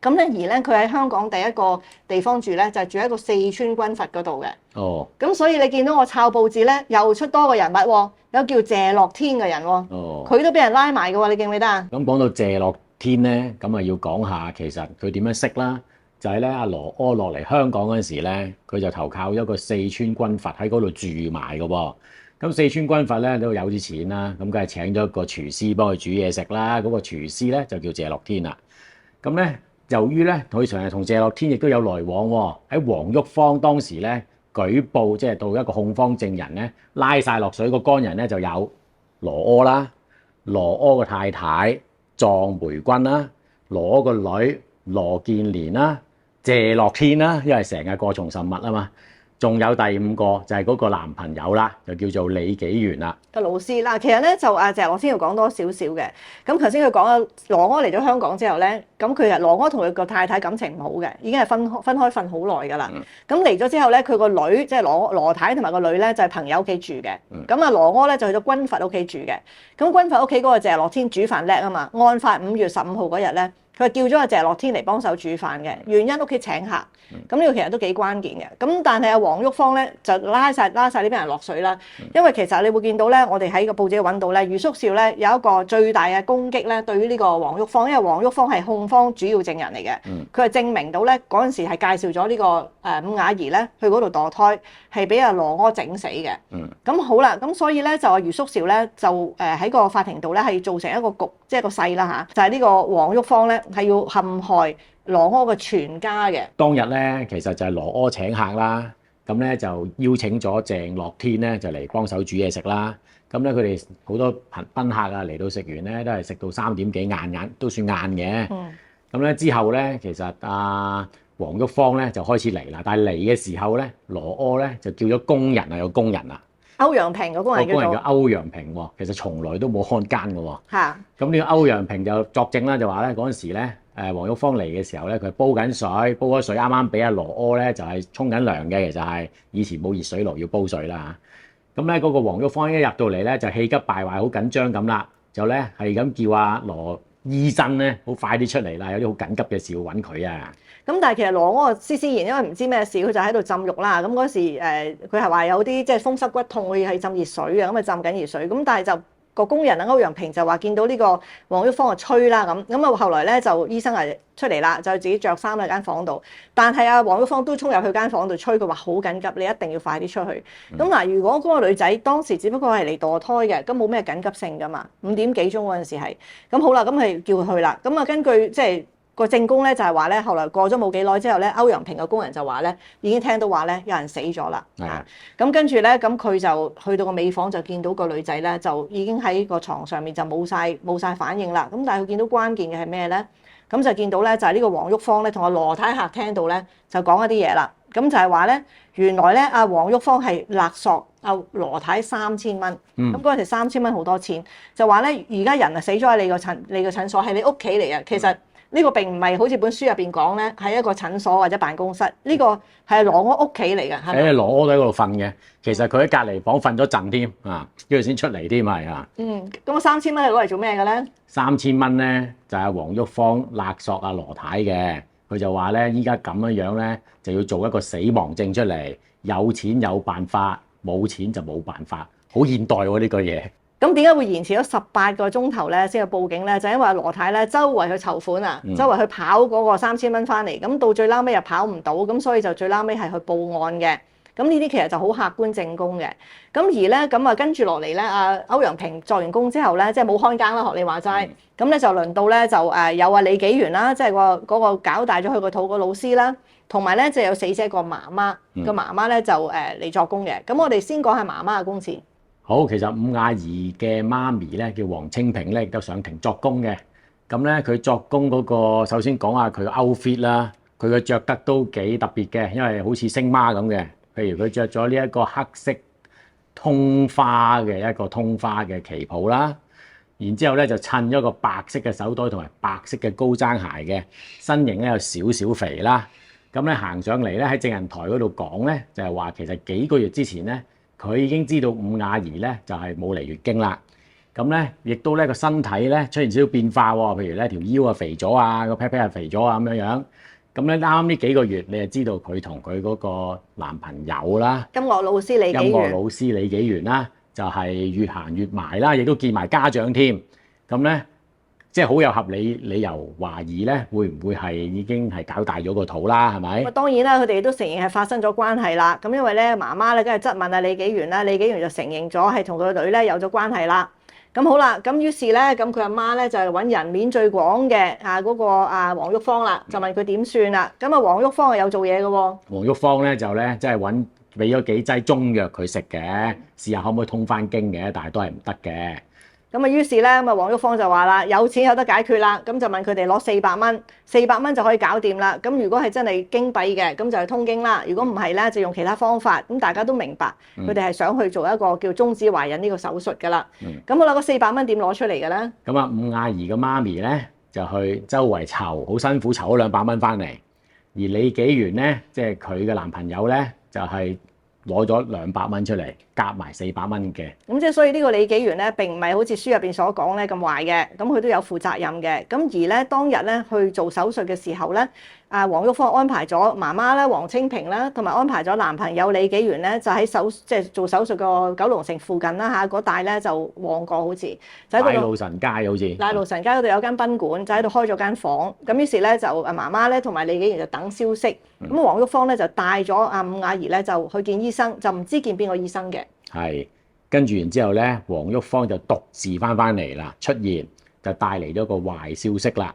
咁咧而咧佢喺香港第一個地方住咧就係住喺個四川軍閥嗰度嘅。哦。咁所以你見到我抄報紙咧又出多個人物喎，有叫謝樂天嘅人喎。哦。佢都俾人拉埋嘅喎，你記唔記得啊？咁講到謝樂天咧，咁啊要講下其實佢點樣識啦。就係咧阿羅柯落嚟香港嗰陣時咧，佢就投靠一個四川軍閥喺嗰度住埋嘅喎。咁四川軍閥咧都有啲錢啦，咁梗係請咗一個廚師幫佢煮嘢食啦。嗰個廚師咧就叫謝樂天啦。咁咧由於咧佢成日同謝樂天亦都有來往喎，喺黃旭芳當時咧舉報，即係到一個控方證人咧拉晒落水個干人咧就有羅柯啦、羅柯個太太莊梅君啦、羅柯個女羅建蓮啦、謝樂天啦，因為成日過從甚密啊嘛。仲有第5個就係嗰個男朋友啦，就叫做李紀元啦。個老師嗱，其實咧就謝樂天要講多少少嘅。咁頭先佢講啦，羅柯嚟咗香港之後咧，咁佢其實羅柯同佢個太太感情唔好嘅，已經係分開瞓好耐㗎啦。咁嚟咗之後咧，佢個女即係羅太同埋個女咧就係朋友屋企住嘅。咁啊羅柯咧就去咗軍閥屋企住嘅。咁軍閥屋企嗰個謝樂天煮飯叻啊嘛。案發5月15號嗰日咧，佢叫咗阿謝樂天嚟幫手煮飯嘅，原因屋企請客。咁呢個其實都幾關鍵嘅。咁但係阿黃旭芳咧就拉晒呢啲人落水啦。因為其實你會見到咧，我哋喺個報紙揾到咧，余叔兆咧有一個最大嘅攻擊咧，對於呢個黃旭芳，因為黃旭芳係控方主要證人嚟嘅，佢係證明到咧嗰陣時係介紹咗呢個伍雅儀咧去嗰度墮胎，係俾阿羅柯整死嘅。咁好啦，咁所以咧就阿余叔兆咧就喺個法庭度咧係造成一個局，即係個勢啦嚇，就係呢個黃旭芳咧係要陷害羅柯嘅全家嘅。當日咧其實就係羅柯請客啦，咁咧就邀請咗鄭樂天咧就嚟幫手煮嘢食啦。咁咧佢哋好多賓客啊嚟到食完咧都係食到3點幾晏都算晏嘅。咁咧之後咧其實黃旭芳咧就開始嚟啦，但係嚟嘅時候咧羅柯咧就叫咗工人啊，有工人啊。歐陽平嗰個人叫歐陽平喎，其實從來都冇看奸嘅喎。嚇！咁呢個歐陽平就作證啦，就話咧嗰陣時咧，黃旭芳嚟嘅時候咧，佢煲緊水，煲咗水啱啱俾阿羅柯咧就係沖緊涼嘅，其實係以前冇熱水爐要煲水啦嚇。咁咧嗰個黃旭芳一入到嚟咧就氣急敗壞，好緊張咁啦，就咧係咁叫阿羅醫生咧好快啲出嚟啦，有啲好緊急嘅事要揾佢啊。咁但係其實羅柯施施然，因為唔知咩事，佢就喺度浸浴啦。咁嗰時佢係話有啲即係風濕骨痛，佢係浸熱水啊，咁啊浸緊熱水。咁但係就個工人啊歐陽平就話見到呢個黃旭芳就吹啦咁啊後來咧就醫生係出嚟啦，就自己着衫喺間房度。但係啊黃旭芳都衝入去間房度吹，佢話好緊急，你一定要快啲出去。咁嗱，如果嗰個女仔當時只不過係嚟墮胎嘅，咁冇咩緊急性噶嘛，5點幾鐘嗰陣時係。咁好啦，咁係叫佢去啦。咁啊根據即係。個證供咧就係話咧，後來過咗冇幾耐之後咧，歐陽平嘅工人就話咧，已經聽到話咧有人死咗啦。咁跟住咧，咁佢就去到個尾房就見到個女仔咧，就已經喺個床上面就冇晒反應啦。咁但係佢見到關鍵嘅係咩咧？咁就見到咧就係呢個黃旭芳咧同阿羅太客廳度咧就講一啲嘢啦。咁就係話咧，原來咧阿黃旭芳係勒索阿羅太3000蚊。咁嗰陣時3000蚊好多錢，就話咧而家人啊死咗喺你個診所，係你屋企嚟啊。其實呢個並唔係好似本書入邊講咧，係一個診所或者辦公室。呢個係羅柯屋企嚟嘅，係咪？羅柯都喺嗰度瞓嘅，其實佢喺隔離房瞓咗陣添啊，跟住先出嚟添係啊。咁3000蚊係攞嚟做咩嘅咧？3000蚊咧就係黃旭芳勒索阿羅太嘅，佢就話咧依家咁樣咧就要做一個死亡證出嚟，有錢有辦法，冇錢就冇辦法，好現代喎呢個嘢。咁點解會延遲咗18個鐘頭咧先去報警咧？就因為羅太咧周圍去籌款啊，周圍去跑嗰個3000蚊翻嚟，咁到最撈尾又跑唔到，咁所以就最撈尾係去報案嘅。咁呢啲其實就好客觀證供嘅。咁而咧咁啊跟住落嚟咧，阿歐陽平作完工之後咧，即係冇看更啦，學你話齋。咁咧就輪到咧就有阿李紀元啦，即係嗰個搞大咗佢個肚個老師啦，同埋咧就有死者個媽媽，個媽媽咧就嚟作供嘅。咁我哋先講下媽媽嘅供詞。好，其實伍雅儀嘅媽咪咧叫黃清平咧，亦都上庭作供嘅。咁咧佢作供嗰個，首先講下佢嘅 outfit 啦，佢嘅着得都幾特別嘅，因為好似星媽咁嘅。譬如佢着咗呢一個黑色通花嘅旗袍啦，然之後咧就襯咗個白色嘅手袋同埋白色嘅高踭鞋嘅，身形咧有少少肥啦。咁咧行上嚟咧喺證人台嗰度講咧，就係話其實幾個月之前咧。佢已經知道伍雅儀咧就係冇嚟月經啦，咁咧亦都咧個身體咧出現少少變化喎，譬如咧條腰啊肥咗啊，個 pat pat 啊肥咗啊咁樣樣，咁咧啱呢幾個月你就知道佢同佢嗰個男朋友啦，音樂老師李紀元啦，就係越行越埋啦，亦都見埋家長添，咁咧即係好有合理由懷疑咧，會唔會係已經係搞大咗個肚啦？係咪？咁當然啦，佢哋都承認係發生咗關係啦。咁因為咧媽媽咧梗係質問啊李紀元啦，李紀元就承認咗係同佢個女咧有咗關係啦。咁好啦，咁於是咧咁佢阿媽咧就係揾人面最廣嘅嗰個黃玉芳啦，就問佢點算啦。咁啊黃玉芳係有做嘢嘅喎。黃玉芳咧就咧即係揾俾咗幾劑中藥佢食嘅，試下可唔可以通翻經嘅，但係都係唔得嘅。咁啊，於是咧，咁啊，黃玉芳就話啦，有錢有得解決啦，咁就問佢哋攞400蚊，400蚊就可以搞掂啦。咁如果係真係經閉嘅，咁就係通經啦。如果唔係咧，就用其他方法。咁大家都明白，佢哋係想去做一個叫終止懷孕呢個手術噶啦。咁好啦，個400蚊點攞出嚟嘅咧？咁啊，伍雅儀嘅媽咪咧就去周圍籌，好辛苦籌咗200蚊翻嚟。而李紀元咧，即係佢嘅男朋友咧，就係攞咗200蚊出嚟，夾埋400蚊嘅。咁即係所以呢個李紀元咧並唔係好似書入邊所講咧咁壞嘅，咁佢都有負責任嘅。咁而咧當日咧去做手術嘅時候咧，黃玉芳安排咗媽媽咧黃清平啦，同埋安排咗男朋友李紀元咧，就喺即係做手術個九龍城附近啦嚇嗰帶咧就旺角好似就喺嗰度。奶路臣街好似。奶路臣街嗰度有間賓館，就喺度開咗間房。咁於是咧就媽媽咧同埋李紀元就等消息。咁黃玉芳咧就帶咗伍雅儀咧就去見醫生，就唔知見邊個醫生嘅。係，跟住然之後咧，黃玉芳就獨自翻嚟啦，出現就帶嚟咗個壞消息啦。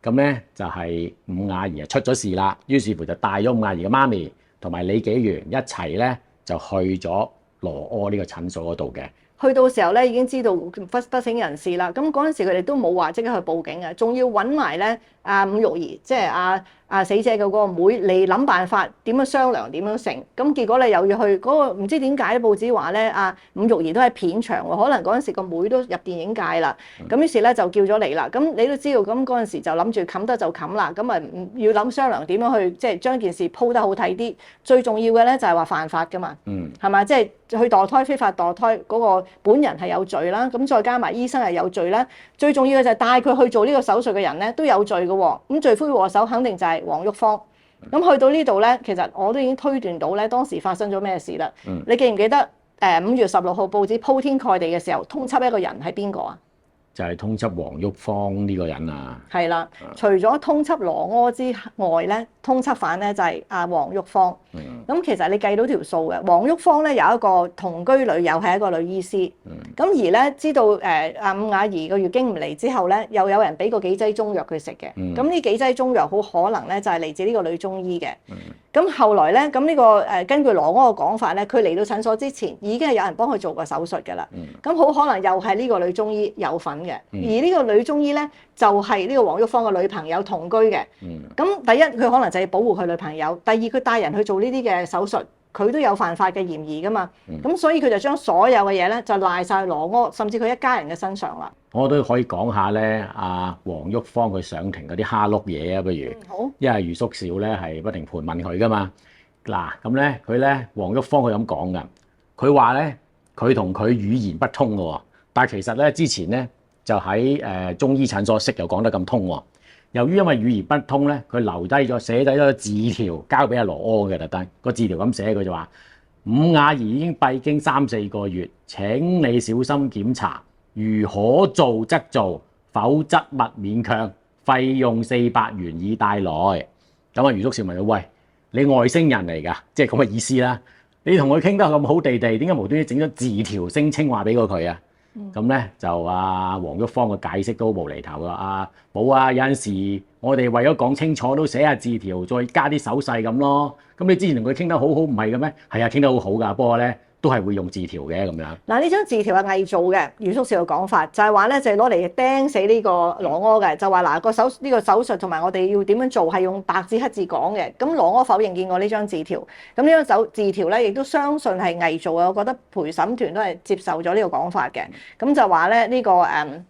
咁咧就係伍雅儀出咗事啦，於是乎就帶咗伍雅儀嘅媽咪同埋李紀元一齊咧就去咗羅柯呢個診所嗰度嘅。去到時候咧已經知道不省人事啦。咁嗰陣時佢哋都冇話即刻去報警嘅，仲要揾埋咧伍玉儀，即係死者嘅嗰個妹嚟諗辦法點樣商量點樣成。咁結果你又要去嗰個唔知點解報紙話咧伍玉儀都喺片場喎，可能嗰陣時個妹都入電影界啦。咁於是咧就叫咗嚟啦。咁你都知道咁嗰陣時就諗住冚得就冚啦。咁啊要諗商量點樣去即係將件事鋪得好睇啲。最重要嘅咧就係話犯法㗎嘛，係咪？即係去墮胎非法墮胎嗰個本人係有罪啦。咁再加埋醫生係有罪啦。最重要嘅就係帶佢去做呢個手術嘅人咧都有罪嘅喎。咁罪魁禍首肯定就係黃玉芳。咁去到呢度咧，其實我都已經推斷到咧當時發生咗咩事啦。你記唔記得5月16號報紙鋪天蓋地嘅時候，通緝一個人係邊個啊？就係通緝黃玉芳呢個人啊。係啦，除咗通緝羅柯之外咧，通緝犯咧就係黃玉芳。咁其實你計到條數嘅，黃玉芳咧有一個同居女友係一個女醫師。咁而咧知道伍雅儀個月經唔嚟之後咧，又有人俾過幾劑中藥佢食嘅。咁呢幾劑中藥好可能咧就係嚟自呢個女中醫嘅。咁後來咧，咁呢個根據羅柯嘅講法咧，佢嚟到診所之前已經係有人幫佢做過手術㗎啦。咁好可能又係呢個女中醫有份嘅。而呢個女中醫咧就係呢個黃玉芳嘅女朋友同居嘅。咁第一佢可能就係保護佢女朋友，第二佢帶人去做呢啲嘅手術，佢都有犯法嘅嫌疑㗎嘛。咁所以佢就將所有嘅嘢咧就賴晒羅柯，甚至佢一家人嘅身上啦。我都可以講下咧，黃玉芳佢上庭嗰啲蝦碌嘢啊，不如。好。因為余叔少咧係不停盤問佢㗎嘛。嗱，咁咧佢咧黃玉芳佢咁講㗎，佢話咧佢同佢語言不通㗎喎，但係其實咧之前咧就喺中醫診所識又講得咁通喎。由於因為語言不通咧，佢留低咗寫低咗字條交俾阿羅柯嘅特登，個字條咁寫，佢就話：伍雅儀已經閉經3-4個月，請你小心檢查。如可做則做，否則勿勉強。費用400元以帶來。咁余叔少問佢：喂，你外星人嚟㗎？即係咁嘅意思啦。你同佢傾得咁好地地，點解無端端整咗字條聲稱話俾過佢啊？咁咧就黃玉芳嘅解釋都無厘頭啦。冇啊，有陣時我哋為咗講清楚，都寫下字條，再加啲手勢咁咯。咁你之前同佢傾得好好，唔係嘅咩？係啊，傾得好好㗎，不過咧，都係會用字條嘅咁樣。嗱，呢張字條係偽造嘅，余叔少嘅講法就係話咧，就係攞嚟釘死呢個羅柯嘅，就話嗱呢個手術同埋我哋要點樣做係用白紙黑字講嘅。咁羅柯否認見過呢張字條，咁呢張字條咧亦都相信係偽造嘅。我覺得陪審團都係接受咗呢個講法嘅。咁就話咧呢個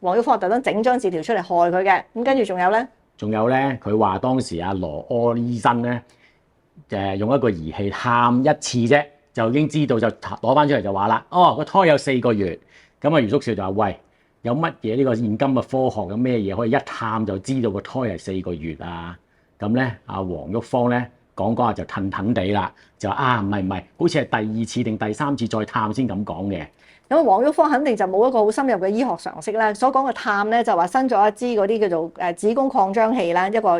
黃玉芳特登整張字條出嚟害佢嘅。咁跟住仲有咧？仲有咧，佢話當時羅柯醫生咧用一個儀器探一次啫。就已經知道，就攞翻出嚟就話啦，個胎有4個月。咁余叔少就話：喂，有乜嘢呢個現今嘅科學有咩嘢可以一探就知道個胎係4個月啊？咁咧，黃玉芳咧講下就褪褪地啦，就話唔係，好似係第2次定第3次再探先咁講嘅。咁黃旭芳肯定就冇一個好深入嘅醫學常識啦。所講嘅探咧就話伸咗一支嗰啲叫做子宮擴張器啦，一個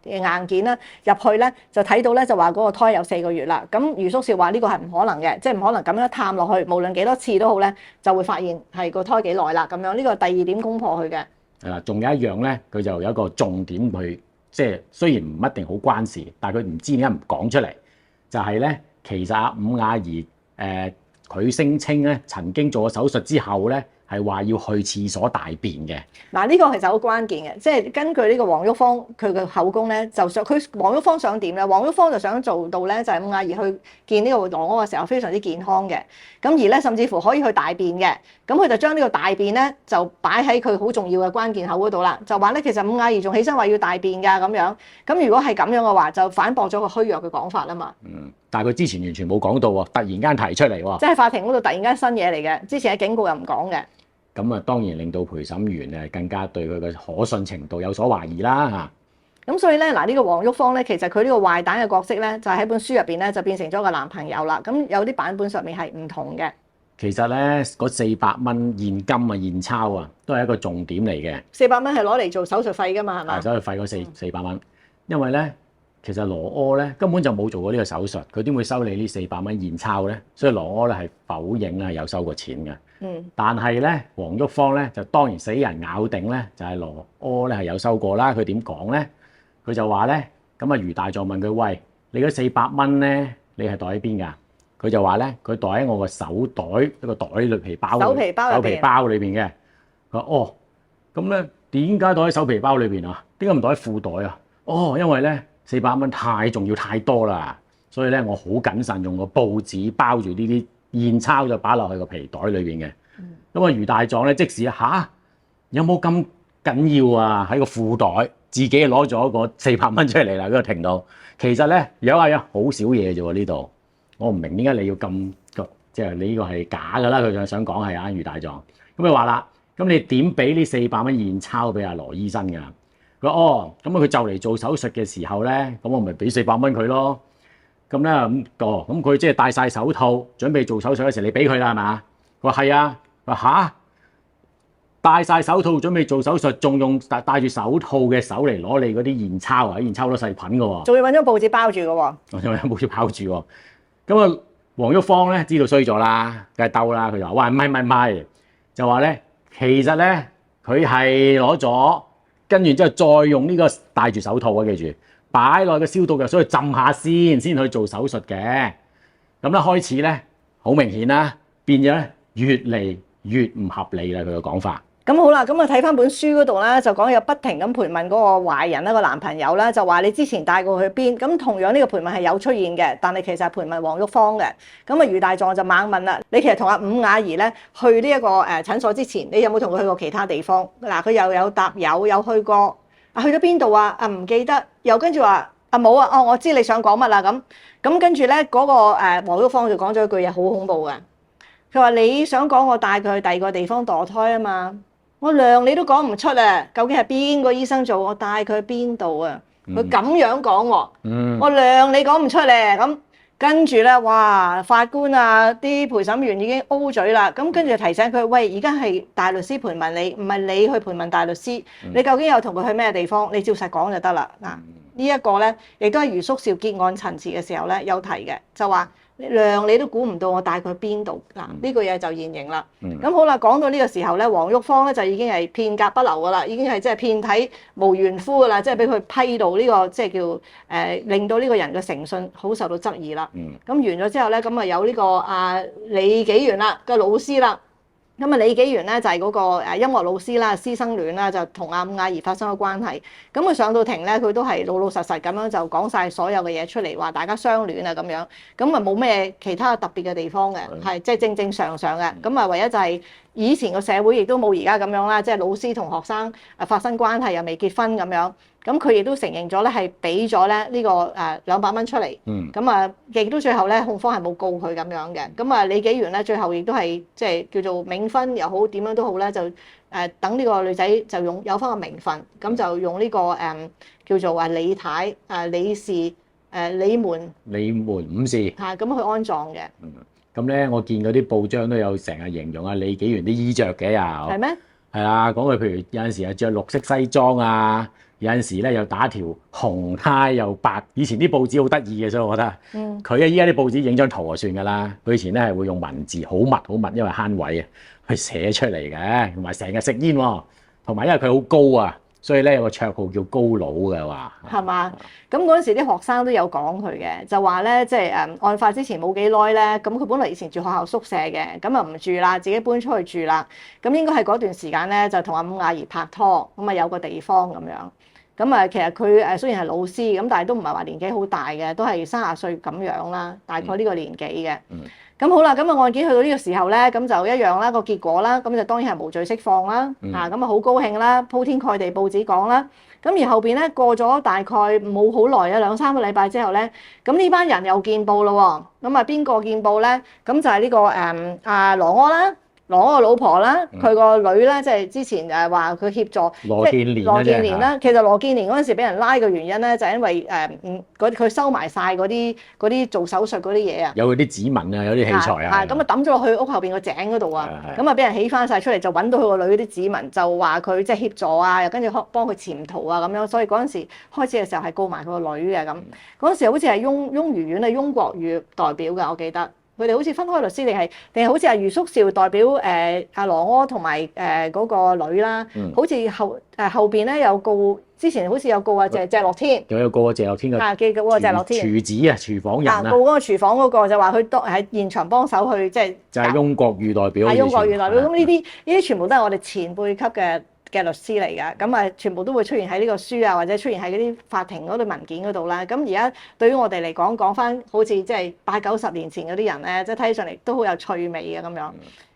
硬件啦，入去咧就睇到咧就話嗰個胎有4個月啦。咁余叔少話呢個係唔可能嘅，即係唔可能咁樣探落去，無論幾多次都好咧，就會發現係個胎幾耐啦咁樣。呢個第2點攻破佢嘅。係啦，仲有一樣咧，佢就有一個重點去，即係雖然唔一定好關事，但係佢唔知點解唔講出嚟，就係咧，其實阿伍雅儀佢聲稱咧曾經做過手術之後咧，係話要去廁所大便嘅。嗱，呢個其實好關鍵嘅，即係根據呢個黃旭芳佢嘅口供咧，就想黃旭芳想點咧？黃旭芳就想做到咧，就係伍雅儀去見呢個狼屙嘅時候非常之健康嘅，咁而咧甚至乎可以去大便嘅，咁佢就將呢個大便咧就擺喺佢好重要嘅關鍵口嗰度啦，就話咧其實伍雅儀仲起身話要大便㗎咁樣，咁如果係咁樣嘅話，就反駁咗個虛弱嘅講法啊嘛。但係佢之前完全冇講到喎，突然間提出嚟喎。即係法庭嗰度突然間新嘢嚟嘅，之前喺警告又唔講嘅。咁啊，當然令到陪審員更加對佢嘅可信程度有所懷疑啦嚇。咁所以咧，嗱呢個黃旭芳咧，其實佢呢個壞蛋嘅角色咧，就喺本書入邊咧就變成咗個男朋友啦。咁有啲版本上面係唔同嘅。其實咧，嗰400蚊現金啊、現鈔啊，都係一個重點嚟嘅。400蚊係攞嚟做手術費㗎嘛，係嘛？手術費嗰400蚊，因為咧，其實羅柯咧根本就冇做過呢個手術，佢點會收你呢400蚊現鈔咧？所以羅柯咧係否認係有收過錢嘅。但係咧，黃旭芳咧就當然死人咬定咧就係羅柯咧係有收過啦。佢點講咧？佢就話咧，咁啊余大狀問佢：喂，你嗰400蚊咧，你係袋喺邊㗎？佢就話咧，佢袋喺我個手袋一個袋裏皮包手皮包裏邊嘅。佢話：哦，咁咧點解袋喺手皮包裏邊啊？點解唔袋喺褲袋啊？哦，因為咧400蚊太重要太多啦，所以咧我好謹慎用個報紙包住呢啲現鈔就擺落去個皮袋裏邊嘅。咁啊余大狀咧即使有冇咁緊要啊？喺個褲袋自己攞咗個400蚊出嚟啦，嗰個庭度。其實咧有好少嘢啫喎呢度。我唔明點解你要咁即係你呢個係假㗎啦。佢就想講係余大狀。咁佢話啦，咁你點俾呢400蚊現鈔俾阿羅醫生㗎？佢話哦，咁佢就嚟做手術嘅時候咧，咁我咪俾400蚊佢咯。咁咧咁佢即係戴晒手套準備做手術嘅時候，你俾佢啦係嘛？佢話係啊。佢話戴晒手套準備做手術，仲用戴住手套嘅手嚟攞你嗰啲現鈔啊！現鈔都細菌㗎喎，仲要揾張報紙包住㗎喎。仲有報紙包住喎。咁啊，黃旭芳咧知道衰咗啦，梗係兜啦。佢就話：喂，唔係，就話咧，其實咧佢係攞咗，跟住之後再用呢個戴住手套啊，記住擺落個消毒藥水去浸下先去做手術嘅。咁咧開始咧好明顯啦，變咗咧越嚟越唔合理啦，佢嘅講法。咁好啦，咁啊睇翻本書嗰度咧，就講有不停咁盤問嗰個壞人啦，個男朋友啦，就話你之前帶過去邊？咁同樣呢個盤問係有出現嘅，但係其實係盤問黃旭芳嘅。咁啊余大狀就猛問啦，你其實同阿伍雅儀咧去呢一個診所之前，你有冇同佢去過其他地方？嗱，佢又有答有去過，去咗邊度啊？唔記得，又跟住話冇啊，我知你想講乜啦咁。咁跟住咧嗰個黃旭芳就講咗一句嘢好恐怖嘅，佢話你想講我帶佢去第二個地方墮胎啊嘛？我量你都講唔出啊！究竟係邊個醫生做？我帶佢去邊度啊？佢咁樣講喎，我量你講唔出咧。咁跟住咧，哇！法官啊，啲陪審員已經 O 嘴啦。咁跟住提醒佢：喂，而家係大律師盤問你，唔係你去盤問大律師。你究竟有同佢去咩地方？你照實講就得啦。嗱，呢一個咧，亦都係余叔少結案陳詞嘅時候咧有提嘅，就話。量你都估唔到我帶佢去邊度嗱，呢個嘢就現形啦。咁好啦，講到呢個時候咧，黃旭芳咧就已經係片甲不留噶啦，已經係即係遍體無完膚噶啦，即係俾佢批到呢個即係叫令到呢個人嘅誠信好受到質疑啦。咁完咗之後咧，咁啊有呢個李紀元啦嘅老師啦。咁啊，李紀元咧就係嗰個音樂老師啦，師生戀啦，就同阿伍雅儀發生咗關係。咁佢上到庭咧，佢都係老老實實咁樣就講晒所有嘅嘢出嚟，話大家相戀啊咁樣。咁啊冇咩其他特別嘅地方嘅，係即係正正常常嘅。咁啊唯一就係以前個社會亦都冇而家咁樣啦，即係老師同學生發生關係又未結婚咁樣。咁佢亦都承認咗咧，係俾咗咧呢個200蚊出嚟。咁啊，亦都最後咧控方係冇告佢咁樣嘅。咁啊，李紀元咧最後亦都係即係叫做冥婚又好點樣都好咧，就等呢個女仔就有翻個名分，咁就用呢個叫做李太李氏李門五氏咁去安葬嘅。咁咧，我見嗰啲報章都有成日形容啊李紀元啲衣着嘅又係咩？係啊，講佢譬如有陣時係着綠色西裝啊，有陣時咧又打條紅呔又白。以前啲報紙好得意嘅，所以我覺得佢啊依家啲報紙影張圖就算㗎啦。佢以前咧係會用文字好密好密，因為慳位啊，去寫出嚟嘅，同埋成日食煙喎，同埋因為佢好高啊。所以咧有個綽號叫高佬嘅話，係嘛？咁嗰陣時啲學生都有講佢嘅，就話咧即係案發之前冇幾耐咧，咁佢本來以前住學校宿舍嘅，咁啊唔住啦，自己搬出去住啦。咁應該係嗰段時間咧就同阿伍亞儀拍拖，咁啊有個地方咁樣。咁啊其實佢雖然係老師，咁但係都唔係話年紀好大嘅，都係30歲咁樣啦，大概呢個年紀嘅。咁好啦，咁啊案件去到呢個時候咧，咁就一樣啦，個結果啦，咁就當然係無罪釋放啦，咁啊好高興啦，鋪天蓋地報紙講啦，咁而後邊咧過咗大概冇好耐啊2-3個禮拜之後咧，咁呢班人又見報咯喎，咁啊邊個見報咧？咁就係呢個阿羅柯啦。羅柯個老婆啦，佢個女咧，即係之前話佢協助羅建年羅建年啦。其實羅建年嗰陣時俾人拉嘅原因咧，就係因為佢收埋晒嗰啲做手術嗰啲嘢啊，有嗰啲指紋啊，有啲器材啊，咁啊抌咗落去屋後邊個井嗰度啊，咁啊俾人起翻晒出嚟，就揾到佢個女嗰啲指紋，就話佢即係協助啊，又跟住幫佢潛逃啊咁樣，所以嗰陣時開始嘅時候係告埋佢個女嘅咁。嗰陣時好似係雍瑜院啊，雍國瑜代表嘅，我記得。佢哋好似分開律師定係好似係余叔兆代表阿羅柯同埋嗰個女啦，好似後邊咧有告，之前好似有告阿謝樂天，有告阿謝樂天嘅記嗰個謝樂天廚子啊，廚房人啊，告嗰個廚房嗰個就話佢喺現場幫手去即係就係雍國瑜代表，雍國瑜代表。咁呢啲全部都係我哋前輩級嘅律師嚟㗎，咁啊全部都會出現喺呢個書啊，或者出現喺嗰啲法庭嗰度文件嗰度啦。咁而家對於我哋嚟講翻好似即係80-90年前嗰啲人咧，即係睇起上嚟都好有趣味嘅咁樣。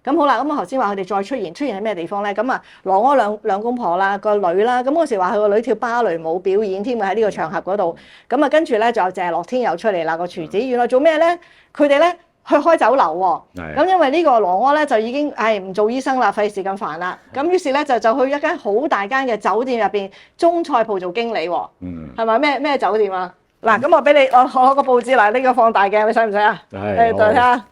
咁好啦，咁我頭先話佢哋再出現喺咩地方咧？咁啊羅柯兩公婆啦，個女啦，咁嗰時話佢個女跳芭蕾舞表演添喺呢個場合嗰度。咁啊跟住咧就有謝樂天又出嚟啦，個廚子。原來做咩咧？佢哋咧去開酒樓喎，咁因為呢個羅柯咧就已經唔做醫生啦，費事咁煩啦。咁於是咧就去一間好大間嘅酒店入邊中菜鋪做經理喎，係咪咩酒店啊？嗱，咁我俾你我攞個報紙嚟，呢個放大鏡，你使唔使啊？再睇下，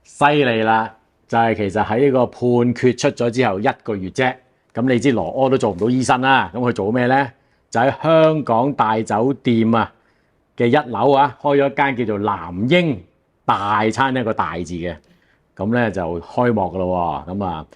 犀利啦！就係其實喺呢個判決出咗之後1個月啫，咁你知羅柯都做唔到醫生啦，咁佢做咩咧？就喺香港大酒店啊嘅1樓啊，開咗一間叫做南英大餐，一個大字嘅，咁咧就開幕噶咯喎，咁啊，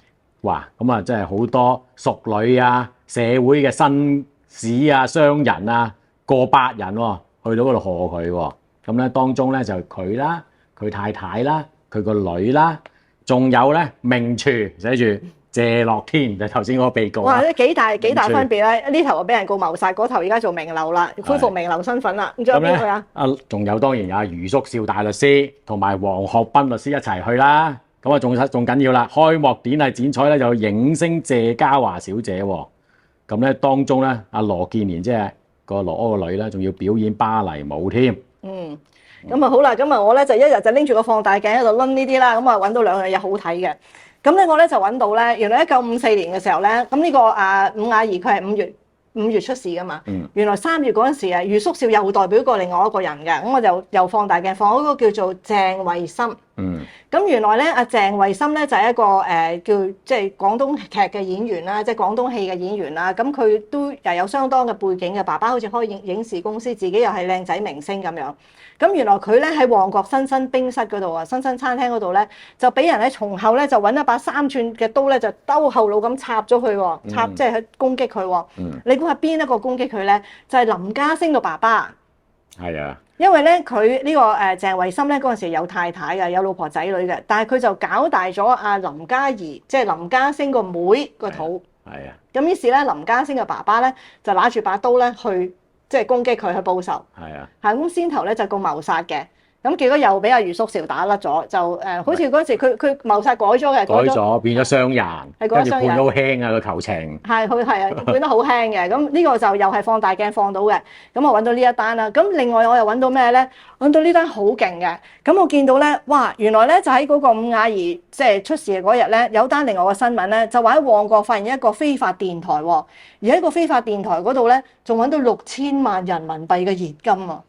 哇，咁啊真係好多淑女啊、社會嘅紳士啊、商人啊，過百人喎，去到嗰度賀佢喎，咁咧當中咧就佢啦、佢太太啦、佢個女啦，仲有咧名廚寫住謝樂天，就頭先嗰個被告。哇！幾大分別咧？呢頭啊俾人告謀殺，嗰頭而家做名流啦，恢復名流身份啦。咁仲有邊個啊？仲有當然有余叔兆大律師同埋黃學斌律師一齊去啦。咁啊仲緊要啦，開幕典禮剪彩咧就影星謝嘉華小姐喎。咁咧當中咧阿羅建年即係個羅柯個女咧，仲要表演芭蕾舞添。咁啊好啦，咁啊我咧就一日就拎住個放大鏡喺度攆呢啲啦，咁啊揾到2樣嘢好睇嘅。咁咧我咧就揾到咧，原來1954年嘅時候咧，咁呢個伍亞儀佢係5月出事噶嘛。原來3月嗰陣時啊，余叔兆又代表過另外一個人嘅，咁我就又放大鏡放嗰個叫做鄭慧心。咁原來咧阿鄭慧心咧就係一個叫即係廣東劇嘅演員啦，即係廣東戲嘅演員啦。咁佢都有相當嘅背景嘅，爸爸好似開影視公司，自己又係靚仔明星咁樣。咁原來佢咧喺旺角新生冰室嗰度啊，新生餐廳嗰度咧就俾人喺從後咧就揾一把3寸嘅刀咧就兜後腦咁插咗佢喎，插即係去攻擊佢喎。你估下邊一個攻擊佢咧？就係林家聲個爸爸。係啊。因為咧佢呢個鄭慧心咧嗰陣時有太太嘅，有老婆仔女嘅，但係佢就搞大咗阿林嘉儀，即係林家聲個妹個肚。係啊。咁於是咧林家聲嘅爸爸咧就拿住把刀咧去即係攻擊佢去報仇。係啊。咁先頭咧就告謀殺嘅。咁結果又俾阿余叔兆打甩咗，就好似嗰時佢謀殺改咗嘅，改咗變咗傷人，跟住判得好輕啊個求情。係啊，判得好輕嘅。咁呢個就又係放大鏡放到嘅。咁我揾到呢一單啦。咁另外我又揾到咩咧？揾到呢單好勁嘅。咁我見到咧，哇！原來咧就喺嗰個伍亞儀即係出事嘅嗰日咧，有單另外嘅新聞咧，就話喺旺角發現一個非法電台喎，而喺個非法電台嗰度咧，仲揾到6000萬人民幣嘅現金啊！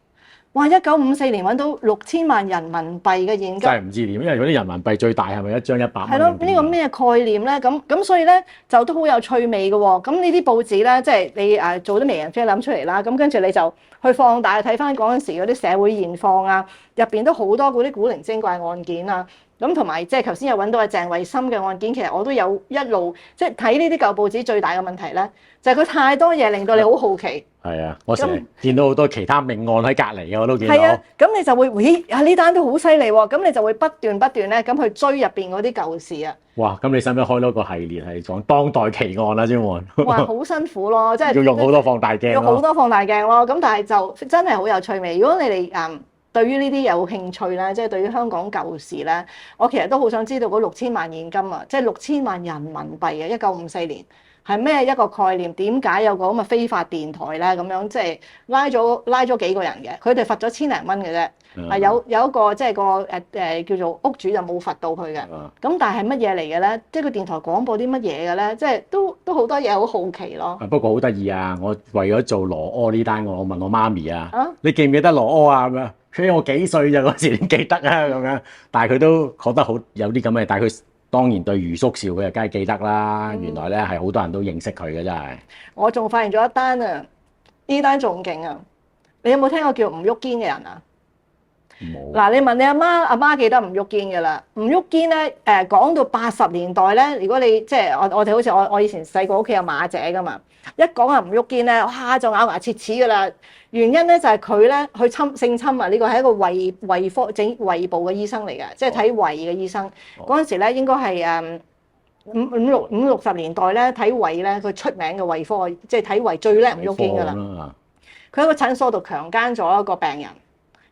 哇！1954年揾到6000萬人民幣嘅現金，真係唔知點，因為嗰啲人民幣最大係咪一張100蚊？係咯，呢個咩概念咧？咁所以咧就都好有趣味嘅喎。咁呢啲報紙咧，即係你做啲微人啡諗出嚟啦。咁跟住你就去放大睇翻嗰陣時嗰啲社會現況啊，入邊都好多嗰啲古靈精怪案件啊。咁同埋即係頭先有揾到鄭慧心嘅案件，其實我都有一路即係睇呢啲舊報紙最大嘅問題咧，就係佢太多嘢令到你好好奇。係啊，我成日見到好多其他命案喺隔離嘅，我都見到。係啊，咁你就會咦呢單都好犀利喎，咁你就會不斷咧咁去追入邊嗰啲舊事啊。哇！咁你使唔使開多個系列係講當代奇案啊？專門哇，好辛苦咯，即係要用好多放大鏡，要好多放大鏡咯。咁但係就真係好有趣味。如果你哋對於呢啲有興趣咧，即係對於香港舊事咧，我其實都好想知道嗰6000萬現金啊，即係6000萬人民幣啊，1954年係咩一個概念？點解有個咁嘅非法電台咧？咁樣即係拉咗幾個人嘅，佢哋罰咗千零蚊嘅啫。有一個即係個叫做屋主就冇罰到佢嘅。咁但係乜嘢嚟嘅咧？即係個電台廣播啲乜嘢嘅咧？即係都好多嘢好好奇咯。不過好得意啊！我為咗做羅柯呢單，我問我媽咪啊，你記唔記得羅柯啊？咁樣，佢我幾歲咋嗰時點記得啊？咁樣，但係佢都覺得好有啲咁嘅，但係佢當然對余叔韶佢又梗係記得啦。原來咧係好多人都認識佢嘅真係。我仲發現咗一單啊！呢單仲勁啊！你有冇聽過叫吳旭堅嘅人啊？冇。嗱，你問你阿媽記得吳旭堅嘅啦。吳旭堅咧講到80年代咧，如果你即係我哋好似我以前細個屋企有馬姐噶嘛，一講阿吳旭堅咧，哇就咬牙切齒噶啦。原因咧就係佢咧去性侵啊！呢個係一個胃科整胃部嘅醫生嚟嘅，即係睇胃嘅醫生。嗰陣時咧應該係五六十年代咧睇胃咧，佢出名嘅胃科，即係睇胃最叻吳旭堅噶啦。佢喺個診所度強姦咗一個病人。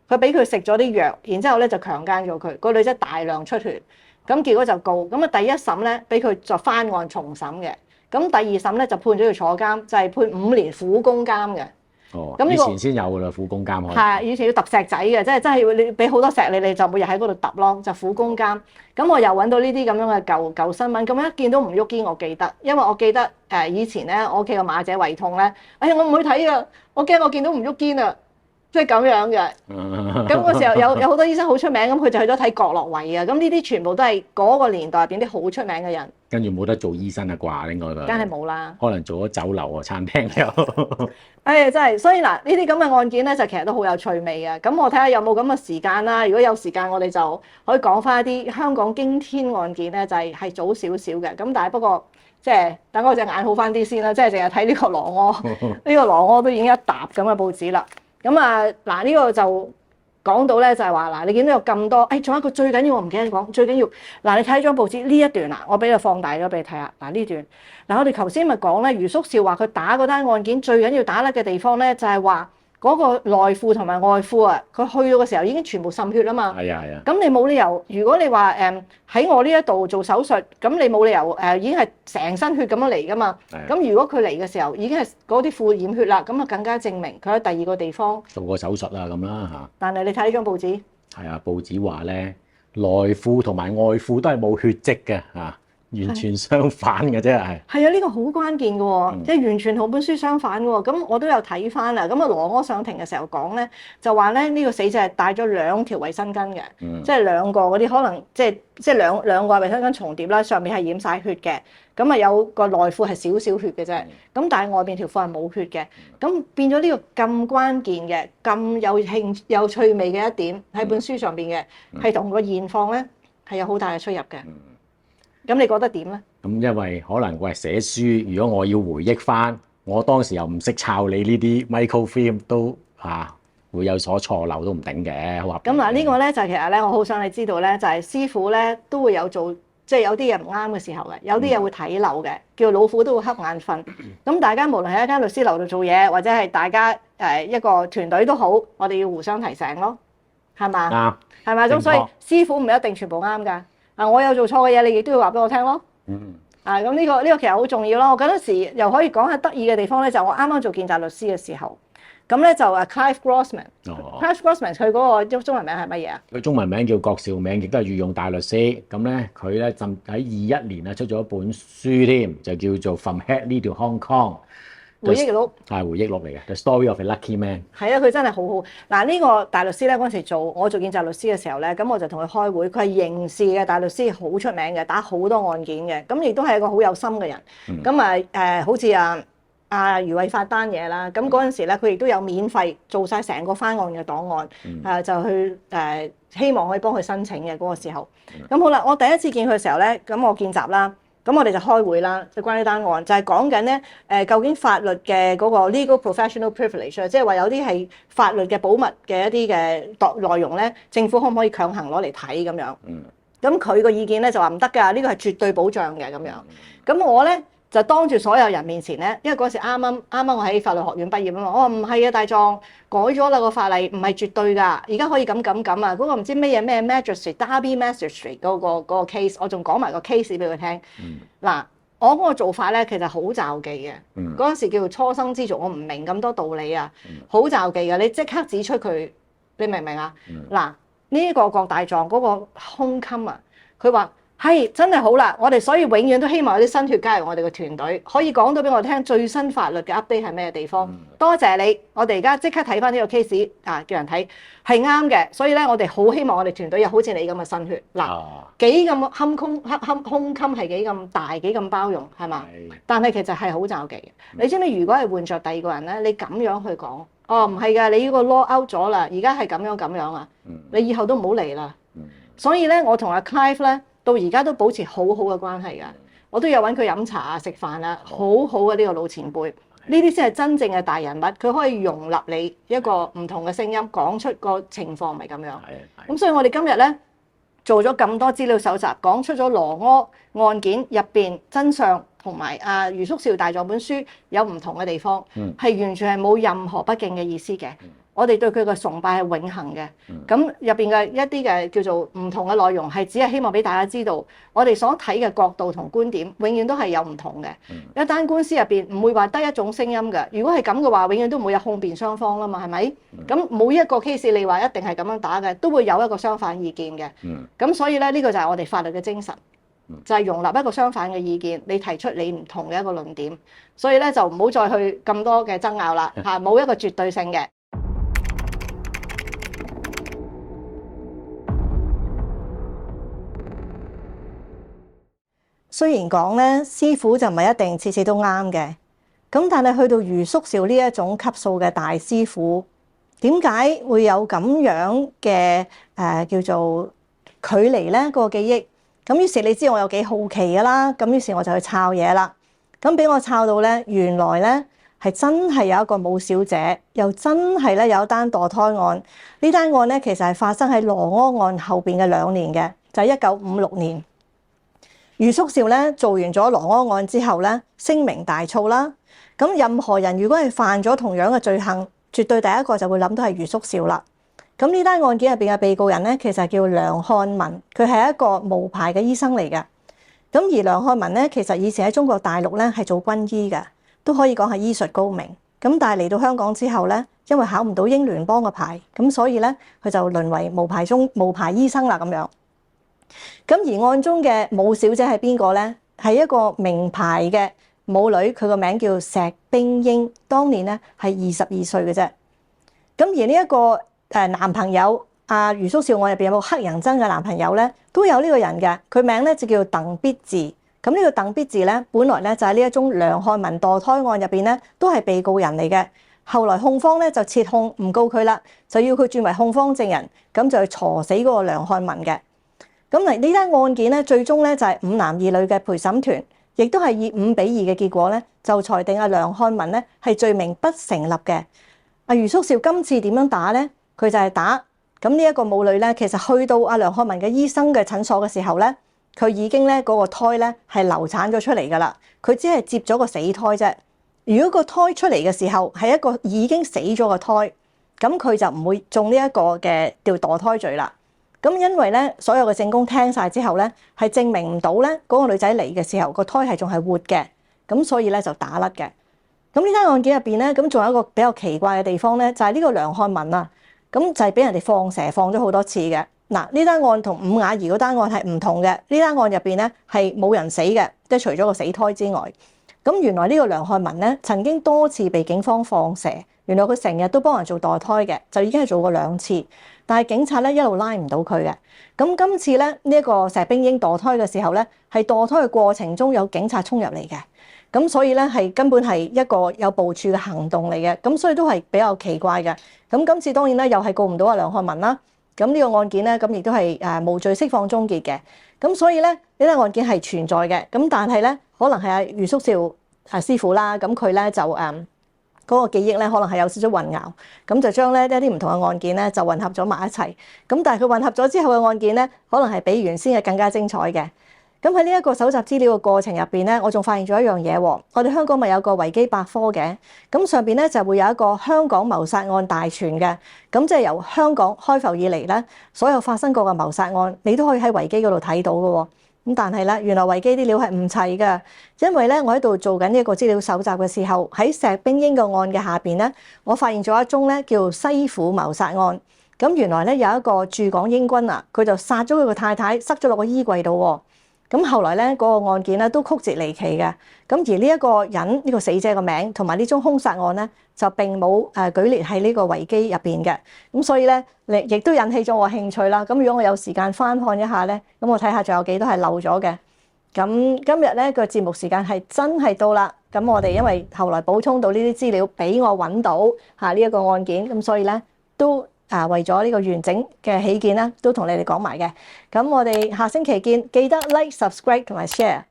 佢俾佢食咗啲藥，然之後咧就強姦咗佢。個女仔大量出血，咁結果就告。咁啊第一審咧俾佢就翻案重審嘅，咁第二審咧就判咗佢坐監，就係判5年苦工監嘅。哦，咁以前先有噶啦，苦工監可以。係以前要揼石仔嘅，即係真係你俾好多石你就每日喺嗰度揼咯，就苦工監。咁我又揾到呢啲咁樣嘅舊新聞，咁一見到吳旭堅，我記得，因為我記得以前咧我屋企個馬姐胃痛咧，哎呀我唔去睇噶，我驚我見到吳旭堅啊！即係咁樣嘅，咁嗰時候有好多醫生好出名，咁佢就去咗睇郭樂偉啊，咁呢啲全部都係嗰個年代入邊啲好出名嘅人。跟住冇得做醫生啊啩，應該都。梗係冇啦。可能做咗酒樓啊、餐廳又。真係，所以嗱，呢啲咁嘅案件咧，就其實都好有趣味嘅。咁我睇下有冇咁嘅時間啦。如果有時間，我哋就可以講翻一啲香港驚天案件咧，就係早少少嘅。咁但係不過即係等我隻眼好翻啲先啦，即係淨係睇呢個羅柯，呢個羅柯都已經一沓咁嘅報紙啦。咁嗱呢個就講到咧，就係話嗱，你見到有咁多，仲有一個最緊要我唔記得講，最緊要嗱，你睇張報紙呢一段我俾佢放大咗俾你睇下。嗱呢段，嗱我哋頭先咪講咧，余叔韶話佢打嗰單案件最緊要打甩嘅地方咧，就係話嗰個內褲同埋外褲啊，佢去到嘅時候已經全部滲血啦嘛。係啊係啊。咁你冇理由，如果你話喺我呢一度做手術，咁你冇理由已經係成身血咁樣嚟噶嘛。咁如果佢嚟嘅時候已經係嗰啲褲染血啦，咁啊更加證明佢喺第二個地方做過手術啊咁啦嚇。但係你睇呢張報紙，係啊，報紙話咧內褲同埋外褲都係冇血跡嘅嚇。完全相反嘅啫，係啊，呢個好關鍵嘅喎，即係完全同本書相反嘅喎。咁我都有睇翻啦。咁啊，羅柯上庭嘅時候講咧，就話咧呢個死者係帶咗2條衛生巾嘅，即係2個嗰啲可能即係兩個衛生巾重疊啦，上面係染晒血嘅。咁啊有個內褲係少少血嘅啫，咁但係外邊條褲係冇血嘅。咁變咗呢個咁關鍵嘅、咁有趣味嘅一點喺本書上邊嘅，係同個現況咧係有好大嘅出入嘅。咁你覺得點咧？咁因為可能喂寫書，如果我要回憶翻，我當時又唔識抄你呢啲 microfilm 都會有所錯漏都唔定嘅。咁嗱呢個咧就係其實咧，我好想你知道咧，就係師傅咧都會有做，即係有啲嘢唔啱嘅時候嘅，有啲嘢會睇漏嘅，叫老虎都會瞌眼瞓。咁大家無論喺一間律師樓度做嘢，或者係大家一個團隊都好，我哋要互相提醒咯，係嘛？啱，係嘛？咁所以師傅唔一定全部啱㗎。我有做錯嘅嘢，你亦都要話俾我聽咯。咁呢個其實好重要咯。我嗰陣時又可以講下得意嘅地方咧，就我啱啱做見習律師嘅時候，咁咧就Clive Grossman。Clive Grossman 佢嗰個中文名係乜嘢啊？佢中文名叫郭兆銘，亦都係御用大律師。咁咧佢咧就喺21年出咗一本書添，就叫做《From Hackney to Hong Kong》。回憶錄係回憶錄嚟嘅，The Story of a Lucky Man。係啊，佢真係好好。嗱，呢個大律師咧嗰陣時我做見習律師嘅時候咧，咁我就同佢開會。佢係刑事嘅大律師，好出名嘅，打好多案件嘅。咁亦都係一個好有心嘅人。咁好似余偉發單嘢啦。咁嗰陣時咧，佢亦都有免費做晒成個翻案嘅檔案，就去希望可以幫佢申請嘅嗰個時候。咁好啦，我第一次見佢嘅時候咧，咁我見習啦。咁我哋就開會啦，就關於單案，就係講緊咧究竟法律嘅嗰個 legal professional privilege， 即係話有啲係法律嘅保密嘅一啲嘅內容咧，政府可唔可以強行攞嚟睇咁樣？咁佢個意見咧就話唔得㗎，呢個係絕對保障嘅咁樣。咁我咧就當住所有人面前咧，因為嗰時啱啱我喺法律學院畢業啊嘛，我話唔係啊，大狀改咗啦個法例，唔係絕對㗎，而家可以咁啊，嗰個唔知咩嘢咩 magistrate Derby magistrate 嗰個 case， 我仲講埋個 case 俾佢聽。嗱，我嗰個做法咧其實好詐忌嘅，嗰陣時叫做初生之犢，我唔明咁多道理啊，好詐忌嘅，你即刻指出佢，你明唔明啊？嗱，呢個郭大狀嗰個胸襟啊，佢話。係真係好啦，我哋所以永遠都希望有啲新血加入我哋嘅團隊，可以講到俾我聽最新法律嘅 update 係咩地方。多謝你，我哋而家即刻睇翻呢個 case 叫人睇係啱嘅。所以咧，我哋好希望我哋團隊有好似你咁嘅新血嗱，幾咁胸襟係幾咁大，幾咁包容係嘛？但係其實係好詐忌嘅。你知唔知如果係換着第二個人咧，你咁樣去講，哦唔係㗎，你呢個 law out 咗啦，而家係咁樣啊，你以後都唔好嚟啦。所以咧，我同阿 Clive 咧。到而家都保持好好嘅關係㗎，我都有揾佢飲茶啊、食飯啊，好好嘅呢個老前輩，呢啲先係真正嘅大人物，佢可以容納你一個唔同嘅聲音，講出個情況咪咁樣。咁所以我哋今日咧做咗咁多資料搜集，講出咗羅柯案件入邊真相同埋余叔兆大狀本書有唔同嘅地方，係完全係冇任何不敬嘅意思嘅。我哋對佢嘅崇拜係永恆嘅，咁入邊嘅一啲嘅叫做唔同嘅內容係只係希望俾大家知道，我哋所睇嘅角度同觀點永遠都係有唔同嘅。一單官司入邊唔會話得一種聲音嘅，如果係咁嘅話，永遠都唔會有控辯雙方啦嘛，係咪？咁每一個 case 你話一定係咁樣打嘅，都會有一個相反意見嘅。咁所以咧，呢個就係我哋法律嘅精神，就係容納一個相反嘅意見，你提出你唔同嘅一個論點。所以咧就唔好再去咁多嘅爭拗啦，冇一個絕對性嘅。雖然講咧，師傅就唔係一定次次都啱嘅，咁但係去到余叔兆呢一種級數嘅大師傅，點解會有咁樣嘅叫做距離咧個記憶？咁於是你知我有幾好奇㗎啦，咁於是我就去抄嘢啦。咁俾我抄到咧，原來咧係真係有一個武小姐，又真係咧有一單墮胎案。呢單案咧其實係發生喺羅柯案後邊嘅2年嘅，就係1956年。余叔兆咧做完咗羅柯案之後咧，聲名大噪啦。咁任何人如果係犯咗同樣嘅罪行，絕對第一個就會諗到係余叔兆啦。咁呢單案件入邊嘅被告人咧，其實叫梁漢文，佢係一個無牌嘅醫生嚟嘅。咁而梁漢文咧，其實以前喺中國大陸咧係做軍醫嘅，都可以講係醫術高明。咁但係嚟到香港之後咧，因為考唔到英聯邦嘅牌，咁所以咧佢就淪為無牌醫生啦咁樣。咁而案中嘅武小姐係邊個咧？係一個名牌嘅舞女，佢個名叫石冰英，當年咧係22歲嘅啫。咁而呢一個男朋友余叔兆案入邊有冇黑人憎嘅男朋友咧？都有呢個人嘅，佢名咧就叫鄧必治。咁呢個鄧必治咧，本來咧就喺呢一宗梁漢文墮胎案入邊咧，都係被告人嚟嘅。後來控方咧就撤控唔告佢啦，就要佢轉為控方證人，咁就去鋤死嗰個梁漢文嘅。咁嚟呢單案件咧，最終咧就係5男2女嘅陪審團，亦都係以5比2嘅結果咧，就裁定梁漢文咧係罪名不成立嘅。余叔兆今次點樣打咧？佢就係打咁呢一個舞女咧，其實去到梁漢文嘅醫生嘅診所嘅時候咧，佢已經咧嗰個胎咧係流產咗出嚟㗎啦。佢只係接咗個死胎啫。如果個胎出嚟嘅時候係一個已經死咗個胎，咁佢就唔會中呢一個嘅叫墮胎罪啦。咁因為咧，所有嘅證供聽晒之後咧，係證明唔到咧嗰個女仔嚟嘅時候個胎係仲係活嘅，咁所以咧就打甩嘅。咁呢單案件入邊咧，咁仲有一個比較奇怪嘅地方咧，就係呢個梁漢文啊，咁就係俾人哋放蛇放咗好多次嘅。嗱，呢單案同伍雅儀嗰單案係唔同嘅，呢單案入邊咧係冇人死嘅，即係除咗個死胎之外。咁原來呢個梁漢文咧曾經多次被警方放蛇，原來佢成日都幫人做墮胎嘅，就已經係做過2次，但係警察咧一路拉唔到佢嘅。咁今次咧呢一個石冰英墮胎嘅時候咧，係墮胎嘅過程中有警察衝入嚟嘅，咁所以咧係根本係一個有部署嘅行動嚟嘅，咁所以都係比較奇怪嘅。咁今次當然咧又係告唔到阿梁漢文啦。咁呢個案件咧，咁亦都係無罪釋放終結嘅。咁所以咧，呢單案件係存在嘅。咁但係咧，可能係阿余叔少師傅啦，咁佢咧就嗰個記憶咧，可能係有少少混淆，咁就將咧一啲唔同嘅案件咧就混合咗埋一齊。咁但係佢混合咗之後嘅案件咧，可能係比原先嘅更加精彩嘅。咁喺呢一個搜集資料嘅過程入邊咧，我仲發現咗一樣嘢喎。我哋香港咪有個維基百科嘅，咁上邊咧就會有一個香港謀殺案大全嘅，咁即係由香港開埠以嚟咧，所有發生過嘅謀殺案，你都可以喺維基嗰度睇到嘅喎。咁但係咧，原來維基啲料係唔齊嘅，因為咧我喺度做緊呢一個資料搜集嘅時候，喺石冰英個案嘅下邊咧，我發現咗一宗咧叫西府謀殺案。咁原來咧有一個駐港英軍啊，佢就殺咗佢個太太，塞咗落個衣櫃度喎。咁後來咧嗰個案件咧都曲折離奇嘅，咁而呢一個人呢個死者個名同埋呢宗兇殺案咧就並冇舉列喺呢個維基入邊嘅，咁所以咧亦都引起咗我興趣啦。咁如果我有時間翻看一下咧，咁我睇下仲有幾多係漏咗嘅。咁今日咧個節目時間係真係到啦。咁我哋因為後來補充到呢啲資料俾我揾到呢一個案件，咁所以咧都為咗呢個完整嘅起見啦，都同你哋講埋嘅。咁我哋下星期見，記得 like、subscribe 同埋 share。